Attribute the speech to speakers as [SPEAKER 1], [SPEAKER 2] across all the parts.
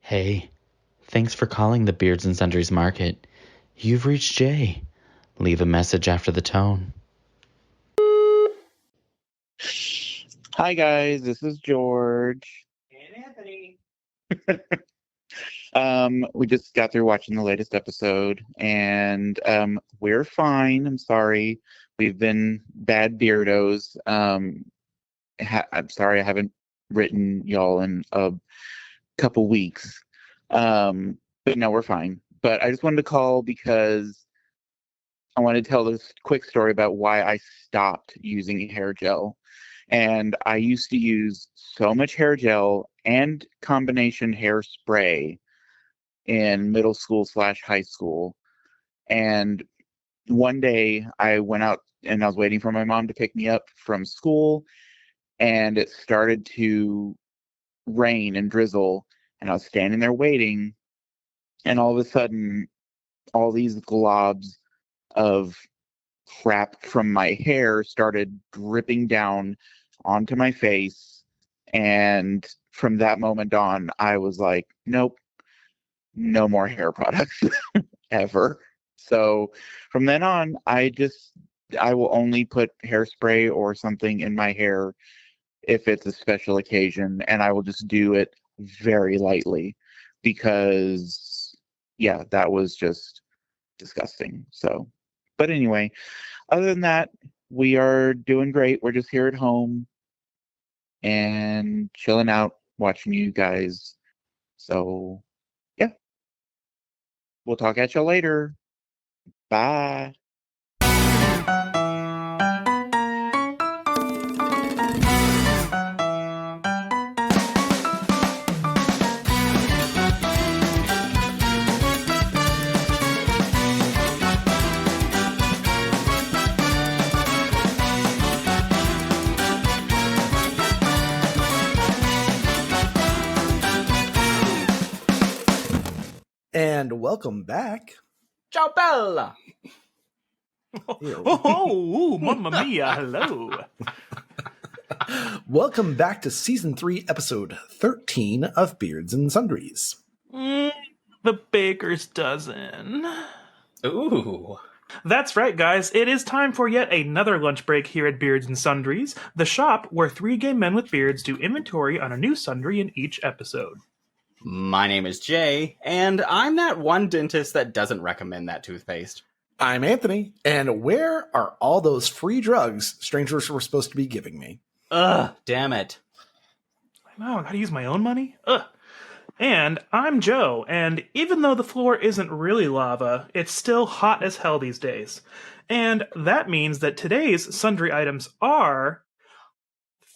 [SPEAKER 1] Hey, thanks for calling the Beards and Sundries Market. You've reached Jay. Leave a message after the tone.
[SPEAKER 2] Hi guys, this is George.
[SPEAKER 3] And Anthony.
[SPEAKER 2] We just got through watching the latest episode, and we're fine. I'm sorry. We've been bad beardos. I'm sorry I haven't written y'all in a couple weeks. But no, we're fine. But I just wanted to call because I want to tell this quick story about why I stopped using hair gel. And I used to use so much hair gel and combination hairspray in middle school / high school. And one day I went out and I was waiting for my mom to pick me up from school, and it started to rain and drizzle, and I was standing there waiting, and all of a sudden all these globs of crap from my hair started dripping down onto my face. And from that moment on, I was like, nope, no more hair products ever. So from then on, I will only put hairspray or something in my hair if it's a special occasion, and I will just do it very lightly because, yeah, that was just disgusting. So, but anyway, other than that, we are doing great. We're just here at home and chilling out, watching you guys. So, yeah. We'll talk at you later. Bye.
[SPEAKER 4] And welcome back.
[SPEAKER 3] Ciao, Bella.
[SPEAKER 5] Oh, mamma mia, hello.
[SPEAKER 4] Welcome back to Season 3, Episode 13 of Beards and Sundries.
[SPEAKER 5] The baker's dozen.
[SPEAKER 3] Ooh.
[SPEAKER 5] That's right, guys. It is time for yet another lunch break here at Beards and Sundries, the shop where three gay men with beards do inventory on a new sundry in each episode.
[SPEAKER 3] My name is Jay, and I'm that one dentist that doesn't recommend that toothpaste.
[SPEAKER 4] I'm Anthony, and where are all those free drugs strangers were supposed to be giving me?
[SPEAKER 3] Ugh, damn it.
[SPEAKER 5] I know, I gotta use my own money? Ugh. And I'm Joe, and even though the floor isn't really lava, it's still hot as hell these days. And that means that today's sundry items are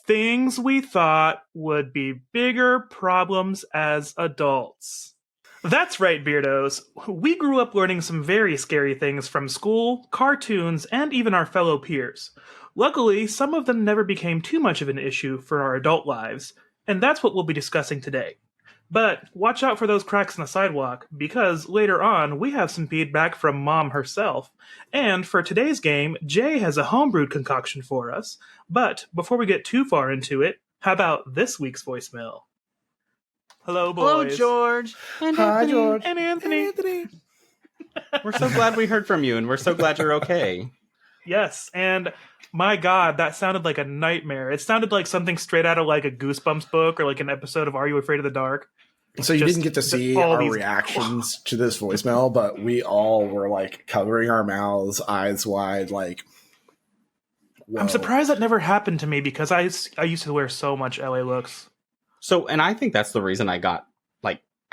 [SPEAKER 5] things we thought would be bigger problems as adults. That's right, Beardos. We grew up learning some very scary things from school, cartoons, and even our fellow peers. Luckily, some of them never became too much of an issue for our adult lives, and that's what we'll be discussing today. But watch out for those cracks in the sidewalk, because later on we have some feedback from Mom herself. And for today's game, Jay has a homebrewed concoction for us. But before we get too far into it, how about this week's voicemail? Hello, boys.
[SPEAKER 3] Hello, George. And
[SPEAKER 4] Hi,
[SPEAKER 3] Anthony.
[SPEAKER 4] George.
[SPEAKER 5] And Anthony.
[SPEAKER 3] We're so glad we heard from you, and we're so glad you're okay.
[SPEAKER 5] Yes, and my god, that sounded like a nightmare. It sounded like something straight out of like a Goosebumps book or like an episode of Are You Afraid of the Dark?
[SPEAKER 4] So you
[SPEAKER 5] Just
[SPEAKER 4] didn't get to see
[SPEAKER 5] all
[SPEAKER 4] our
[SPEAKER 5] these-
[SPEAKER 4] reactions to this voicemail, but we all were like covering our mouths, eyes wide, like, whoa.
[SPEAKER 5] I'm surprised that never happened to me because I used to wear so much LA looks.
[SPEAKER 3] So, and I think that's the reason I got,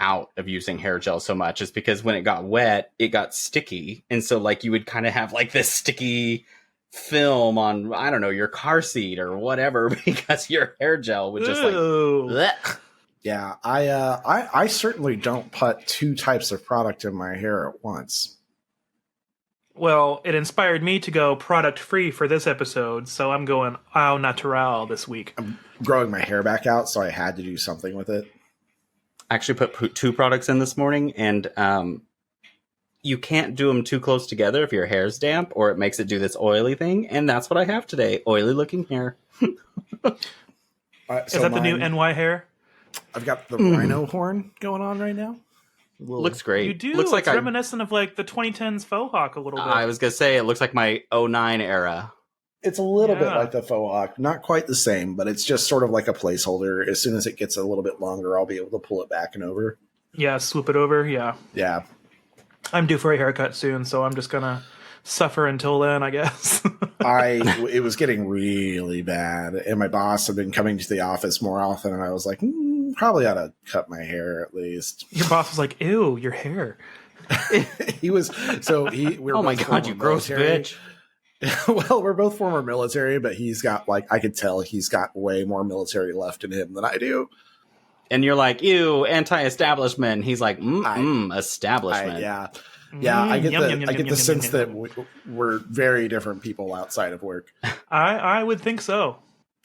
[SPEAKER 3] out of using hair gel so much, is because when it got wet, it got sticky. And so, you would kind of have, this sticky film on, I don't know, your car seat or whatever, because your hair gel would just,
[SPEAKER 5] Ew.
[SPEAKER 3] blech.
[SPEAKER 4] Yeah, I certainly don't put two types of product in my hair at once.
[SPEAKER 5] Well, it inspired me to go product free for this episode, so I'm going au natural this week.
[SPEAKER 4] I'm growing my hair back out, so I had to do something with it.
[SPEAKER 3] I actually put two products in this morning, and you can't do them too close together if your hair's damp, or it makes it do this oily thing, and that's what I have today. Oily looking hair.
[SPEAKER 5] Is that the new NY hair?
[SPEAKER 4] I've got the rhino horn going on right now.
[SPEAKER 3] Looks great.
[SPEAKER 5] You do.
[SPEAKER 3] Looks like
[SPEAKER 5] it's reminiscent of like the 2010s faux hawk a little bit.
[SPEAKER 3] I was gonna say it looks like my 09 era.
[SPEAKER 4] It's a little bit like the faux hawk, not quite the same, but it's just sort of like a placeholder. As soon as it gets a little bit longer, I'll be able to pull it back and over.
[SPEAKER 5] Yeah, swoop it over. Yeah.
[SPEAKER 4] Yeah.
[SPEAKER 5] I'm due for a haircut soon, so I'm just gonna suffer until then, I guess.
[SPEAKER 4] It was getting really bad, and my boss had been coming to the office more often, and I was like, probably ought to cut my hair at least.
[SPEAKER 5] Your boss was like, "Ew, your hair."
[SPEAKER 4] He was we're
[SPEAKER 3] oh my god, you gross bitch.
[SPEAKER 4] Well, we're both former military, but he's got I could tell he's got way more military left in him than I do.
[SPEAKER 3] And you're like, ew, anti-establishment. He's like, establishment.
[SPEAKER 4] Yeah. I get the sense that we're very different people outside of work.
[SPEAKER 5] I would think so.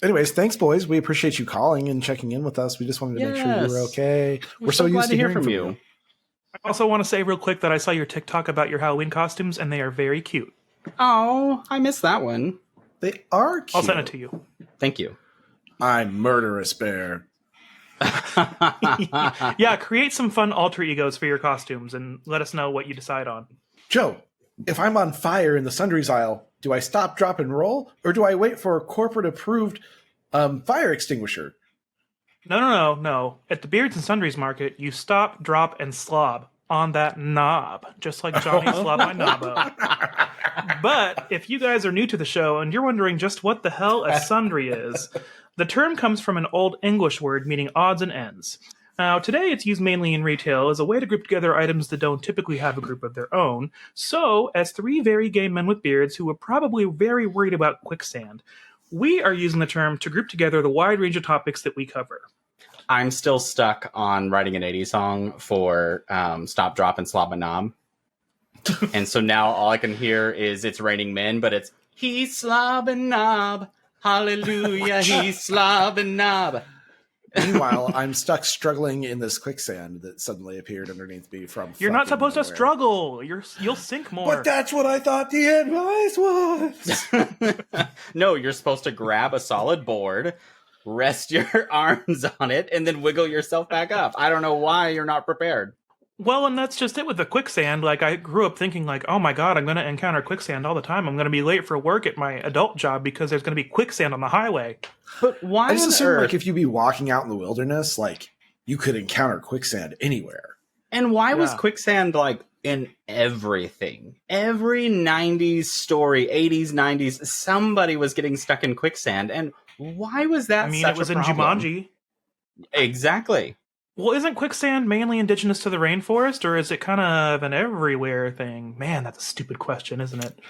[SPEAKER 4] Anyways, thanks, boys. We appreciate you calling and checking in with us. We just wanted to make sure you were okay. We're so used to hearing from you.
[SPEAKER 5] I also want to say real quick that I saw your TikTok about your Halloween costumes, and they are very cute.
[SPEAKER 3] Oh, I missed that one.
[SPEAKER 4] They are cute.
[SPEAKER 5] I'll send it to you.
[SPEAKER 3] Thank you.
[SPEAKER 4] I'm Murderous Bear.
[SPEAKER 5] Yeah, create some fun alter egos for your costumes and let us know what you decide on.
[SPEAKER 4] Joe, if I'm on fire in the sundries aisle, do I stop, drop, and roll? Or do I wait for a corporate-approved fire extinguisher?
[SPEAKER 5] No. At the Beards and Sundries Market, you stop, drop, and slob on that knob, just like Johnny slobbed my knob up. But if you guys are new to the show and you're wondering just what the hell a sundry is, the term comes from an Old English word meaning odds and ends. Now, today it's used mainly in retail as a way to group together items that don't typically have a group of their own. So, as three very gay men with beards who were probably very worried about quicksand, we are using the term to group together the wide range of topics that we cover.
[SPEAKER 3] I'm still stuck on writing an 80s song for Stop, Drop, and Slob a Knob. And so now all I can hear is It's Raining Men, but it's He's Slob and Knob. Hallelujah, he's Slob and Knob.
[SPEAKER 4] Meanwhile, I'm stuck struggling in this quicksand that suddenly appeared underneath me from
[SPEAKER 5] You're not supposed
[SPEAKER 4] nowhere.
[SPEAKER 5] to struggle. You'll sink more.
[SPEAKER 4] But that's what I thought the advice was.
[SPEAKER 3] No, you're supposed to grab a solid board, rest your arms on it, and then wiggle yourself back up. I don't know why you're not prepared.
[SPEAKER 5] Well, and that's just it with the quicksand. Like, I grew up thinking, like, oh my god, I'm going to encounter quicksand all the time. I'm going to be late for work at my adult job because there's going to be quicksand on the highway.
[SPEAKER 3] But why
[SPEAKER 4] I just assume, like, if you be walking out in the wilderness, like, you could encounter quicksand anywhere.
[SPEAKER 3] And why was quicksand, like, in everything? Every 90s story, 80s, 90s, somebody was getting stuck in quicksand. And why was that such a problem?
[SPEAKER 5] It was in Jumanji.
[SPEAKER 3] Exactly.
[SPEAKER 5] Well, isn't quicksand mainly indigenous to the rainforest, or is it kind of an everywhere thing? Man, that's a stupid question, isn't it?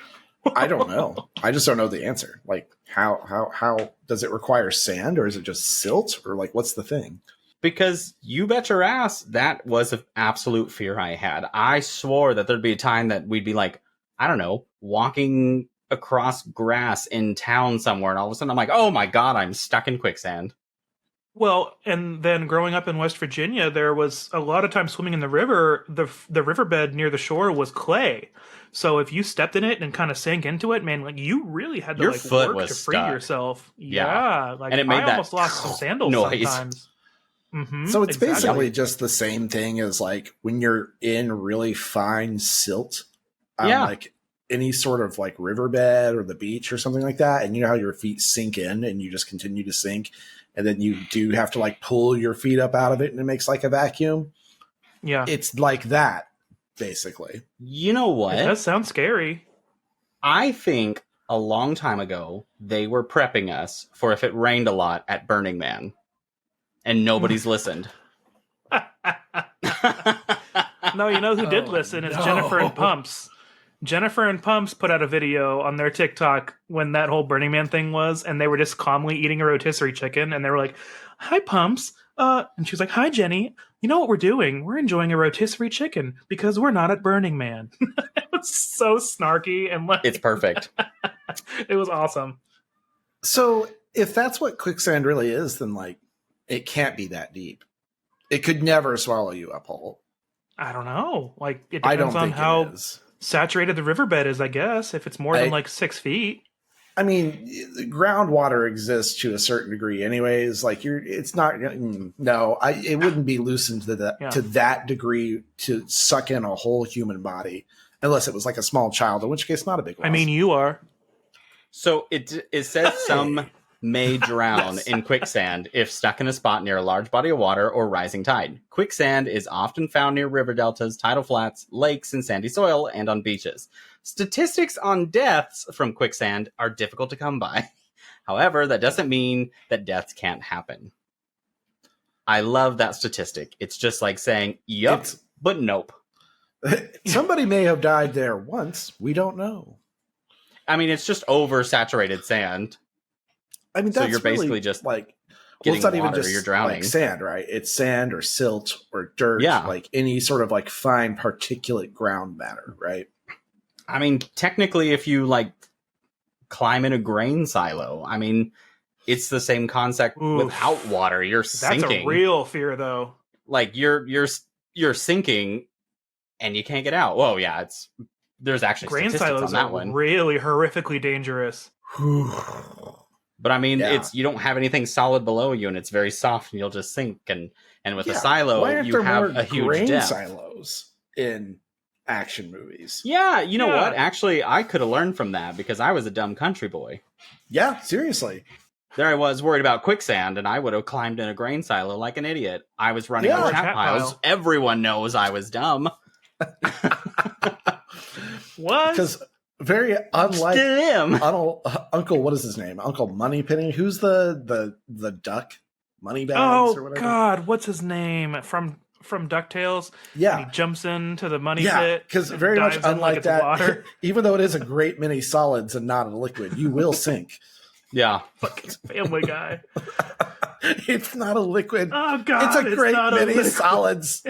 [SPEAKER 4] I don't know. I just don't know the answer. Like, how does it require sand, or is it just silt, or like, what's the thing?
[SPEAKER 3] Because you bet your ass, that was an absolute fear I had. I swore that there'd be a time that we'd be like, I don't know, walking across grass in town somewhere, and all of a sudden I'm like, oh my god, I'm stuck in quicksand.
[SPEAKER 5] Well, and then growing up in West Virginia, there was a lot of time swimming in the river. The riverbed near the shore was clay. So if you stepped in it and kind of sank into it, man, like you really had to work to free yourself. Yeah. Like
[SPEAKER 3] and it made
[SPEAKER 5] I almost lost some sandals
[SPEAKER 3] noise.
[SPEAKER 5] Sometimes. Mm-hmm,
[SPEAKER 4] so it's basically just the same thing as like when you're in really fine silt, like any sort of like riverbed or the beach or something like that. And you know how your feet sink in and you just continue to sink. And then you do have to like pull your feet up out of it and it makes like a vacuum.
[SPEAKER 5] Yeah.
[SPEAKER 4] It's like that, basically.
[SPEAKER 3] You know what?
[SPEAKER 5] It does sound scary.
[SPEAKER 3] I think a long time ago, they were prepping us for if it rained a lot at Burning Man. And nobody's listened.
[SPEAKER 5] No, you know who did listen? It's Jennifer and Pumps. Jennifer and Pumps put out a video on their TikTok when that whole Burning Man thing was, and they were just calmly eating a rotisserie chicken, and they were like, hi, Pumps. And she was like, hi, Jenny. You know what we're doing? We're enjoying a rotisserie chicken because we're not at Burning Man. It was so snarky and like...
[SPEAKER 3] It's perfect.
[SPEAKER 5] It was awesome.
[SPEAKER 4] So if that's what quicksand really is, then like, it can't be that deep. It could never swallow you up whole.
[SPEAKER 5] I don't know. Like, it depends on how saturated the riverbed is, I guess. If it's more than like 6 feet.
[SPEAKER 4] I mean, groundwater exists to a certain degree, anyways. Like it's not. No, it wouldn't be loosened to that degree to suck in a whole human body, unless it was like a small child, in which case not a big loss.
[SPEAKER 5] I mean, you are.
[SPEAKER 3] So it says some may drown in quicksand if stuck in a spot near a large body of water or rising tide. Quicksand is often found near river deltas, tidal flats, lakes, and sandy soil, and on beaches. Statistics on deaths from quicksand are difficult to come by. However, that doesn't mean that deaths can't happen. I love that statistic. It's just like saying, yup, but nope.
[SPEAKER 4] Somebody may have died there once. We don't know.
[SPEAKER 3] I mean, it's just oversaturated sand.
[SPEAKER 4] I mean, that's
[SPEAKER 3] so you're basically
[SPEAKER 4] really,
[SPEAKER 3] just
[SPEAKER 4] like,
[SPEAKER 3] getting
[SPEAKER 4] it's not
[SPEAKER 3] water,
[SPEAKER 4] even just
[SPEAKER 3] you're drowning.
[SPEAKER 4] like sand, right? It's sand or silt or dirt, like any sort of like fine particulate ground matter, right?
[SPEAKER 3] I mean, technically, if you like climb in a grain silo, I mean, it's the same concept without water. You're sinking.
[SPEAKER 5] That's a real fear, though.
[SPEAKER 3] Like you're sinking, and you can't get out. Whoa, yeah, there's actually
[SPEAKER 5] grain
[SPEAKER 3] statistics
[SPEAKER 5] silos
[SPEAKER 3] on that
[SPEAKER 5] are
[SPEAKER 3] one.
[SPEAKER 5] Really horrifically dangerous.
[SPEAKER 3] But I mean, you don't have anything solid below you, and it's very soft, and you'll just sink. And with a silo, you have a huge
[SPEAKER 4] grain
[SPEAKER 3] depth.
[SPEAKER 4] Silos in action movies.
[SPEAKER 3] Yeah, you know what? Actually, I could have learned from that because I was a dumb country boy.
[SPEAKER 4] Yeah, seriously.
[SPEAKER 3] There I was worried about quicksand, and I would have climbed in a grain silo like an idiot. I was running on chat piles. Everyone knows I was dumb.
[SPEAKER 5] What?
[SPEAKER 4] Because very unlike Uncle, what is his name? Uncle Moneypenny. Who's the duck? Moneybags or whatever.
[SPEAKER 5] Oh God, what's his name from DuckTales?
[SPEAKER 4] Yeah,
[SPEAKER 5] and he jumps into the money pit.
[SPEAKER 4] Because very much unlike that, even though it is a great many solids and not a liquid, you will sink.
[SPEAKER 3] Yeah,
[SPEAKER 5] fucking Family Guy.
[SPEAKER 4] It's not a liquid.
[SPEAKER 5] Oh God,
[SPEAKER 4] it's a great many solids.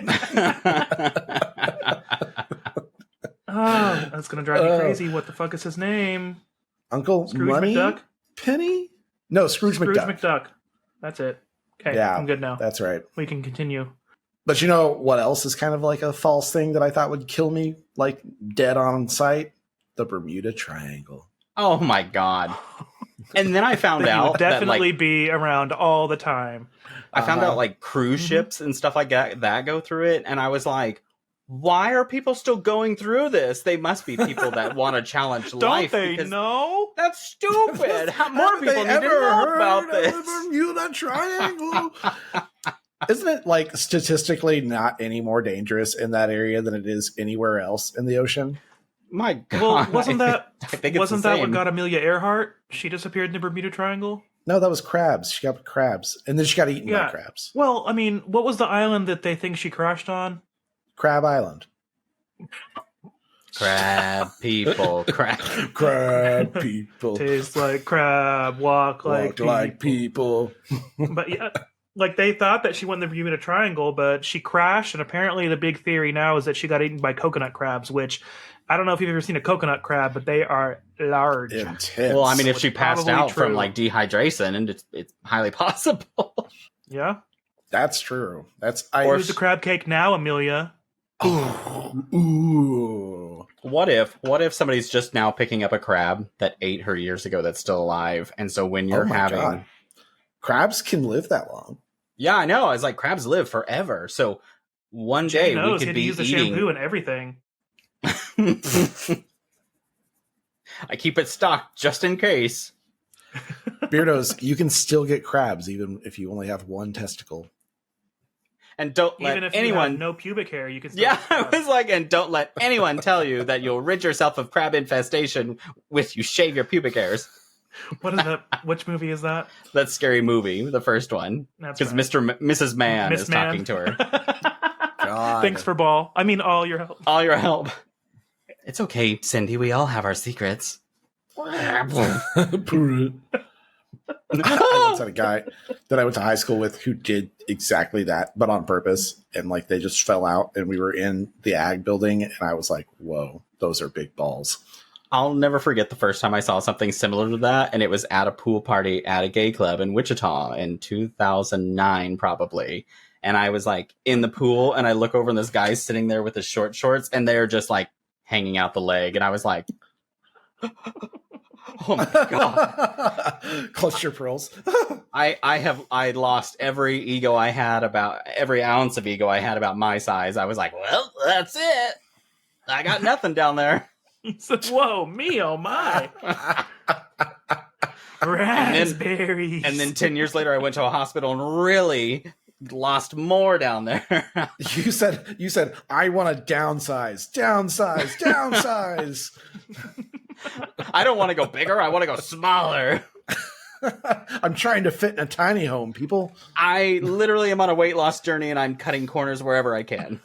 [SPEAKER 5] Oh, that's gonna drive me crazy. What the fuck is his name?
[SPEAKER 4] Uncle
[SPEAKER 5] Scrooge
[SPEAKER 4] Money
[SPEAKER 5] McDuck?
[SPEAKER 4] Penny? No, Scrooge
[SPEAKER 5] McDuck. That's it. Okay,
[SPEAKER 4] yeah,
[SPEAKER 5] I'm good now.
[SPEAKER 4] That's right.
[SPEAKER 5] We can continue.
[SPEAKER 4] But you know what else is kind of like a false thing that I thought would kill me, like dead on sight? The Bermuda Triangle.
[SPEAKER 3] Oh my God. And then I found out
[SPEAKER 5] would definitely be around all the time.
[SPEAKER 3] I found out like cruise ships and stuff like that go through it, and I was like, why are people still going through this? They must be people that want to challenge life.
[SPEAKER 5] Don't they know?
[SPEAKER 3] That's stupid. More people need to know about this.
[SPEAKER 4] The Bermuda Triangle. Isn't it like statistically not any more dangerous in that area than it is anywhere else in the ocean?
[SPEAKER 3] My God.
[SPEAKER 5] Well, wasn't that what got Amelia Earhart? She disappeared in the Bermuda Triangle?
[SPEAKER 4] No, that was crabs. She got crabs. And then she got eaten by crabs.
[SPEAKER 5] Well, I mean, what was the island that they think she crashed on?
[SPEAKER 4] Crab Island.
[SPEAKER 3] Crab people.
[SPEAKER 4] Crab people.
[SPEAKER 5] Taste like crab, walk like people. But yeah, like they thought that she went in the Bermuda Triangle, but she crashed, and apparently the big theory now is that she got eaten by coconut crabs, which I don't know if you've ever seen a coconut crab, but they are large.
[SPEAKER 4] Intense.
[SPEAKER 3] Well, I mean, if she passed out from like dehydration, and it's highly possible.
[SPEAKER 5] Yeah.
[SPEAKER 4] That's true.
[SPEAKER 5] Where's the crab cake now, Amelia?
[SPEAKER 4] Ooh.
[SPEAKER 3] What if somebody's just now picking up a crab that ate her years ago that's still alive, and so when you're having
[SPEAKER 4] crabs can live that long.
[SPEAKER 3] Yeah, I know. I was like, crabs live forever. So one day we could be
[SPEAKER 5] use the
[SPEAKER 3] eating
[SPEAKER 5] shampoo and everything.
[SPEAKER 3] I keep it stocked just in case.
[SPEAKER 4] Beardos, you can still get crabs even if you only have one testicle.
[SPEAKER 3] And don't
[SPEAKER 5] even
[SPEAKER 3] let
[SPEAKER 5] if
[SPEAKER 3] anyone
[SPEAKER 5] you have no pubic hair, you can still
[SPEAKER 3] Yeah, I was like, and don't let anyone tell you that you'll rid yourself of crab infestation with you shave your pubic hairs.
[SPEAKER 5] What is that? Which movie is that?
[SPEAKER 3] That Scary Movie, the first one. Because Mrs. Mann is talking to her.
[SPEAKER 4] God.
[SPEAKER 5] Thanks for all your help.
[SPEAKER 3] All your help. It's okay, Cindy. We all have our secrets.
[SPEAKER 4] I once had a guy that I went to high school with who did exactly that, but on purpose. And like they just fell out, and we were in the ag building, and I was like, "Whoa, those are big balls."
[SPEAKER 3] I'll never forget the first time I saw something similar to that, and it was at a pool party at a gay club in Wichita in 2009, probably. And I was like in the pool, and I look over, and this guy's sitting there with his short shorts, and they're just like hanging out the leg, and I was like, Oh my god!
[SPEAKER 4] Clutch your pearls.
[SPEAKER 3] I lost every ounce of ego I had about my size. I was like, well, that's it. I got nothing down there.
[SPEAKER 5] He said, whoa, me, oh my. Raspberries.
[SPEAKER 3] And then 10 years later, I went to a hospital and really lost more down there.
[SPEAKER 4] You said, I want to downsize.
[SPEAKER 3] I don't want to go bigger. I want to go smaller.
[SPEAKER 4] I'm trying to fit in a tiny home, people.
[SPEAKER 3] I literally am on a weight loss journey and I'm cutting corners wherever I can.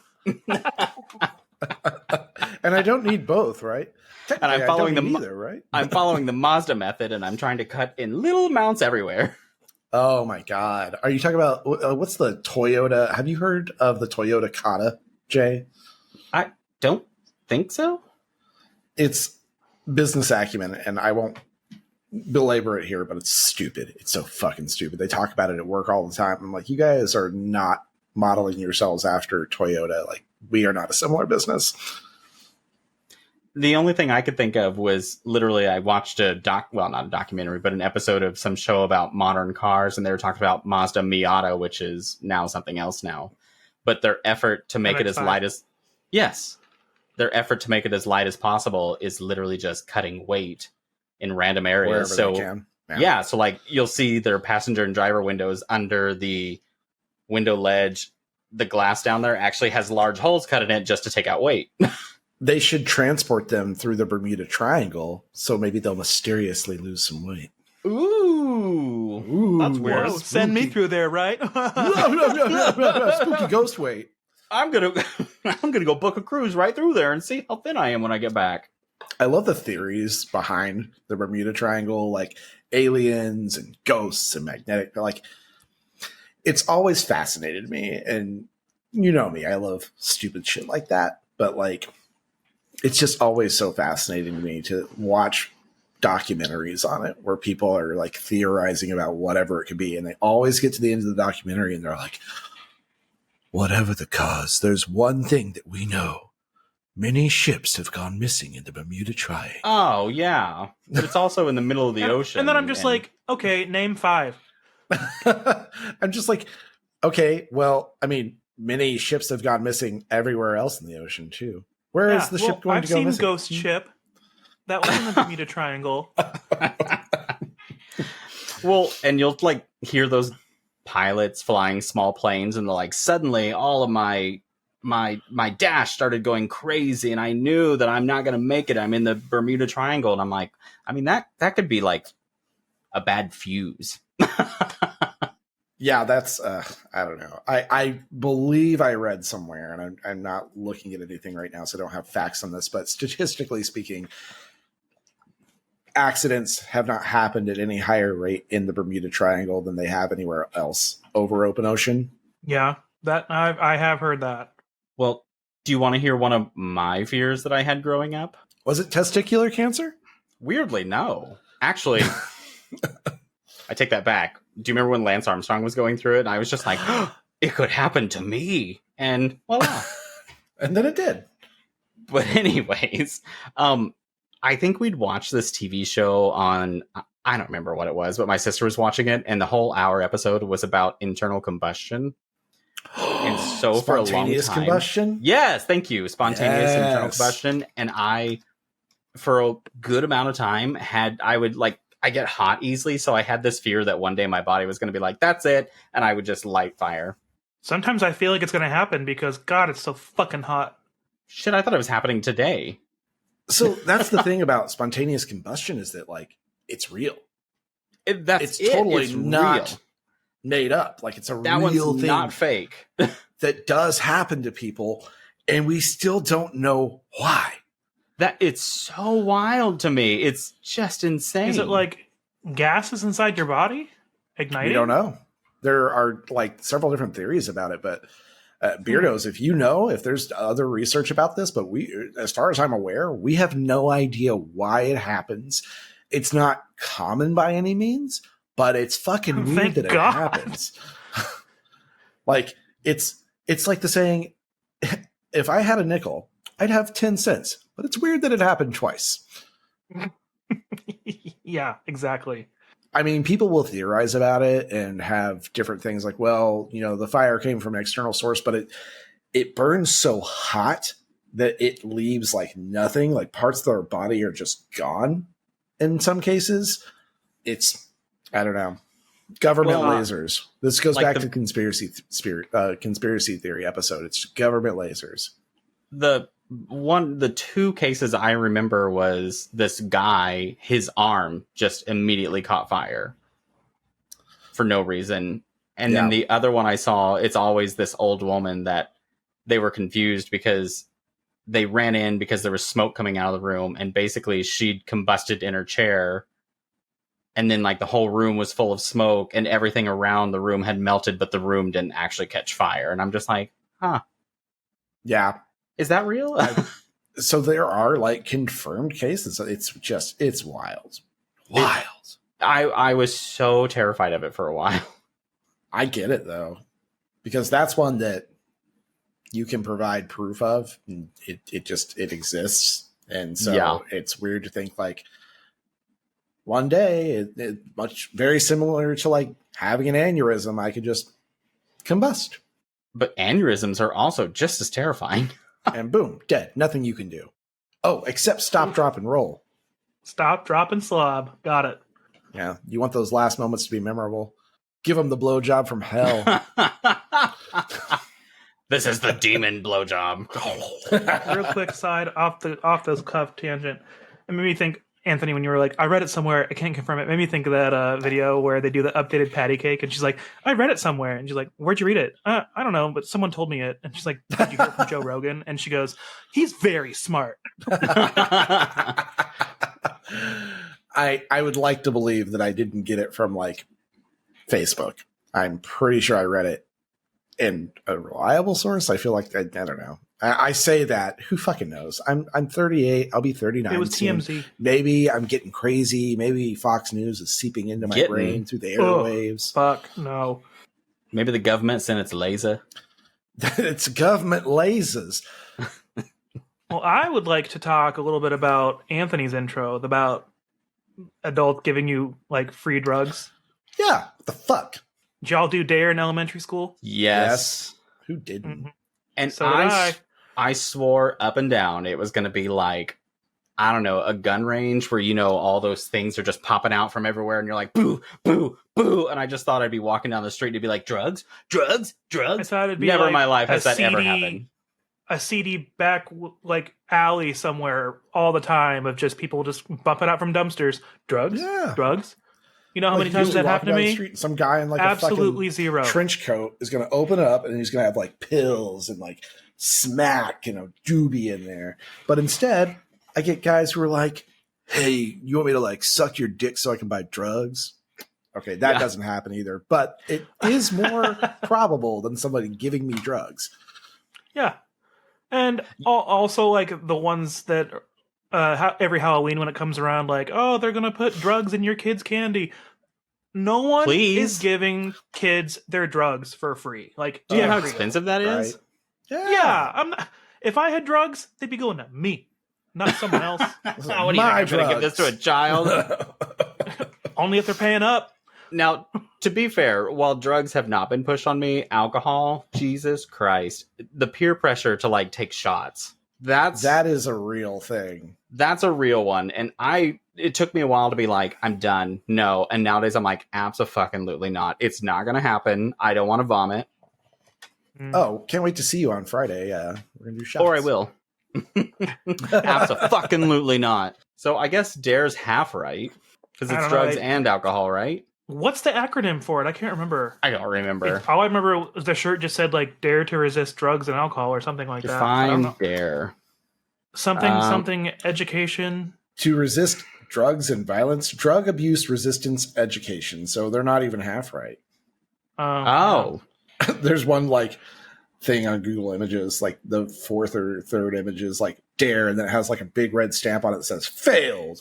[SPEAKER 4] And I don't need both, right?
[SPEAKER 3] And I'm following
[SPEAKER 4] right?
[SPEAKER 3] I'm following the Mazda method, and I'm trying to cut in little amounts everywhere.
[SPEAKER 4] Oh my god! Are you talking about what's the Toyota? Have you heard of the Toyota Kata, Jay?
[SPEAKER 3] I don't think so.
[SPEAKER 4] It's business acumen, and I won't belabor it here, but it's stupid. It's so fucking stupid. They talk about it at work all the time. I'm like, you guys are not modeling yourselves after Toyota. Like, we are not a similar business.
[SPEAKER 3] The only thing I could think of was literally I watched not a documentary, but an episode of some show about modern cars, and they were talking about Mazda Miata, which is now something else now. But their effort to make it as light as possible is literally just cutting weight in random areas.
[SPEAKER 4] Wherever they can.
[SPEAKER 3] Yeah, so like you'll see their passenger and driver windows under the window ledge. The glass down there actually has large holes cut in it just to take out weight.
[SPEAKER 4] They should transport them through the Bermuda Triangle, so maybe they'll mysteriously lose some weight.
[SPEAKER 3] Ooh, that's weird.
[SPEAKER 5] Whoa, send me through there, right?
[SPEAKER 4] Spooky ghost weight.
[SPEAKER 3] I'm gonna go book a cruise right through there and see how thin I am when I get back.
[SPEAKER 4] I love the theories behind the Bermuda Triangle, like aliens and ghosts and magnetic. Like, it's always fascinated me, and you know me, I love stupid shit like that. But like, it's just always so fascinating to me to watch documentaries on it where people are like theorizing about whatever it could be. And they always get to the end of the documentary and they're like, whatever the cause, there's one thing that we know. Many ships have gone missing in the Bermuda Triangle.
[SPEAKER 3] Oh, yeah. But it's also in the middle of the ocean.
[SPEAKER 5] And then I'm just like, okay, name 5.
[SPEAKER 4] I'm just like, okay, well, I mean, many ships have gone missing everywhere else in the ocean too. Where is the ship going to go missing?
[SPEAKER 5] I've seen Ghost Ship. That was in the Bermuda Triangle.
[SPEAKER 3] Well, and you'll like hear those pilots flying small planes, and they're like, suddenly all of my dash started going crazy, and I knew that I'm not going to make it. I'm in the Bermuda Triangle, and I'm like, I mean that could be like a bad fuse.
[SPEAKER 4] Yeah, that's I don't know. I believe I read somewhere, and I'm not looking at anything right now, so I don't have facts on this. But statistically speaking, accidents have not happened at any higher rate in the Bermuda Triangle than they have anywhere else over open ocean.
[SPEAKER 5] Yeah, that I have heard that.
[SPEAKER 3] Well, do you want to hear one of my fears that I had growing up?
[SPEAKER 4] Was it testicular cancer?
[SPEAKER 3] Weirdly, no. Actually, I take that back. Do you remember when Lance Armstrong was going through it? And I was just like, oh, it could happen to me. And voila.
[SPEAKER 4] And then it did.
[SPEAKER 3] But anyways, I think we'd watched this TV show on, I don't remember what it was, but my sister was watching it. And the whole hour episode was about internal combustion. And so for a long time.
[SPEAKER 4] Spontaneous combustion?
[SPEAKER 3] Yes, thank you. Spontaneous internal combustion. And I, for a good amount of time, I get hot easily, so I had this fear that one day my body was going to be like, that's it, and I would just light fire.
[SPEAKER 5] Sometimes I feel like it's going to happen because, God, it's so fucking hot.
[SPEAKER 3] Shit, I thought it was happening today.
[SPEAKER 4] So that's the thing about spontaneous combustion is that, like, it's real.
[SPEAKER 3] It's
[SPEAKER 4] totally not real. Made up. Like, it's a real thing.
[SPEAKER 3] Not fake.
[SPEAKER 4] That does happen to people, and we still don't know why.
[SPEAKER 3] That it's so wild to me. It's just insane.
[SPEAKER 5] Is it like gases inside your body igniting?
[SPEAKER 4] We don't know. There are like several different theories about it, but beardos, if there's other research about this, but as far as I'm aware, we have no idea why it happens. It's not common by any means, but it's fucking weird that it happens. Like it's like the saying, if I had a nickel, I'd have 10 cents. But it's weird that it happened twice.
[SPEAKER 5] Yeah, exactly.
[SPEAKER 4] I mean, people will theorize about it and have different things like, well, the fire came from an external source, but it burns so hot that it leaves like nothing, like parts of their body are just gone. In some cases, I don't know, government lasers. This goes back to conspiracy theory episode. It's government lasers.
[SPEAKER 3] The two cases I remember was this guy, his arm just immediately caught fire for no reason. And then the other one I saw, it's always this old woman that they were confused because they ran in because there was smoke coming out of the room, and basically she'd combusted in her chair, and then like the whole room was full of smoke and everything around the room had melted, but the room didn't actually catch fire. And I'm just like, huh.
[SPEAKER 4] Yeah.
[SPEAKER 3] Is that real?
[SPEAKER 4] So there are like confirmed cases. It's wild.
[SPEAKER 3] I was so terrified of it for a while.
[SPEAKER 4] I get it though, because that's one that you can provide proof of. And it exists. And so it's weird to think like one day very similar to like having an aneurysm, I could just combust.
[SPEAKER 3] But aneurysms are also just as terrifying.
[SPEAKER 4] And boom, dead. Nothing you can do. Oh, except stop, drop, and roll.
[SPEAKER 5] Stop, drop, and slob. Got it.
[SPEAKER 4] Yeah, you want those last moments to be memorable. Give them the blowjob from hell.
[SPEAKER 3] This is the demon blowjob.
[SPEAKER 5] Real quick side off those cuff tangent. It made me think, Anthony, when you were like, I read it somewhere, I can't confirm it. It made me think of that video where they do the updated patty cake, and she's like, I read it somewhere. And she's like, where'd you read it? I don't know, but someone told me it. And she's like, did you hear it from Joe Rogan? And she goes, he's very smart.
[SPEAKER 4] I would like to believe that I didn't get it from like Facebook. I'm pretty sure I read it in a reliable source. I feel like I don't know. I say that. Who fucking knows? I'm 38. I'll be 39.
[SPEAKER 5] It was
[SPEAKER 4] soon.
[SPEAKER 5] TMZ.
[SPEAKER 4] Maybe I'm getting crazy. Maybe Fox News is seeping into my brain through the airwaves.
[SPEAKER 5] Fuck no.
[SPEAKER 3] Maybe the government sent its laser.
[SPEAKER 4] It's government lasers.
[SPEAKER 5] Well, I would like to talk a little bit about Anthony's intro about adults giving you like free drugs.
[SPEAKER 4] Yeah. What the fuck?
[SPEAKER 5] Did y'all do DARE in elementary school?
[SPEAKER 3] Yes.
[SPEAKER 4] Who didn't?
[SPEAKER 5] Mm-hmm.
[SPEAKER 3] And
[SPEAKER 5] so did
[SPEAKER 3] I swore up and down it was going to be like, I don't know, a gun range where, all those things are just popping out from everywhere and you're like, boo, boo, boo. And I just thought I'd be walking down the street to be like, drugs, drugs, drugs.
[SPEAKER 5] I thought it'd be
[SPEAKER 3] never
[SPEAKER 5] like
[SPEAKER 3] in my life has that ever happened.
[SPEAKER 5] A seedy back like alley somewhere all the time of just people just bumping out from dumpsters. Drugs?
[SPEAKER 4] Yeah.
[SPEAKER 5] Drugs? You know how many times that happened to me?
[SPEAKER 4] Street, some guy in like
[SPEAKER 5] absolutely
[SPEAKER 4] a
[SPEAKER 5] zero
[SPEAKER 4] trench coat is going to open up and he's going to have like pills and like smack, doobie in there. But instead, I get guys who are like, hey, you want me to like suck your dick so I can buy drugs? Okay, that doesn't happen either. But it is more probable than somebody giving me drugs.
[SPEAKER 5] Yeah. And also like the ones that every Halloween when it comes around, like, oh, they're going to put drugs in your kids' candy. No one is giving kids their drugs for free. Like,
[SPEAKER 3] do you know how expensive that is?
[SPEAKER 4] Right?
[SPEAKER 5] Yeah. If I had drugs, they'd be going to me, not someone else.
[SPEAKER 3] What are you going to give this to a child?
[SPEAKER 5] Only if they're paying up.
[SPEAKER 3] Now, to be fair, while drugs have not been pushed on me, alcohol, Jesus Christ, the peer pressure to like take shots. That
[SPEAKER 4] is a real thing.
[SPEAKER 3] That's a real one. And it took me a while to be like, I'm done. No. And nowadays I'm like, abso-fucking-lutely not. It's not going to happen. I don't want to vomit.
[SPEAKER 4] Oh, can't wait to see you on Friday. We're going to do shots.
[SPEAKER 3] Or I will. Abso-fucking-lutely not. So I guess DARE's half right. Because it's drugs and alcohol, right?
[SPEAKER 5] What's the acronym for it? I can't remember.
[SPEAKER 3] I don't remember.
[SPEAKER 5] All I remember was the shirt just said like "Dare to resist drugs and alcohol" or something like that.
[SPEAKER 3] Define DARE.
[SPEAKER 5] Something education.
[SPEAKER 4] To resist drugs and violence, drug abuse resistance education. So they're not even half right.
[SPEAKER 3] Oh.
[SPEAKER 4] There's one like thing on Google Images, like the fourth or third image is like DARE, and then it has like a big red stamp on it that says failed.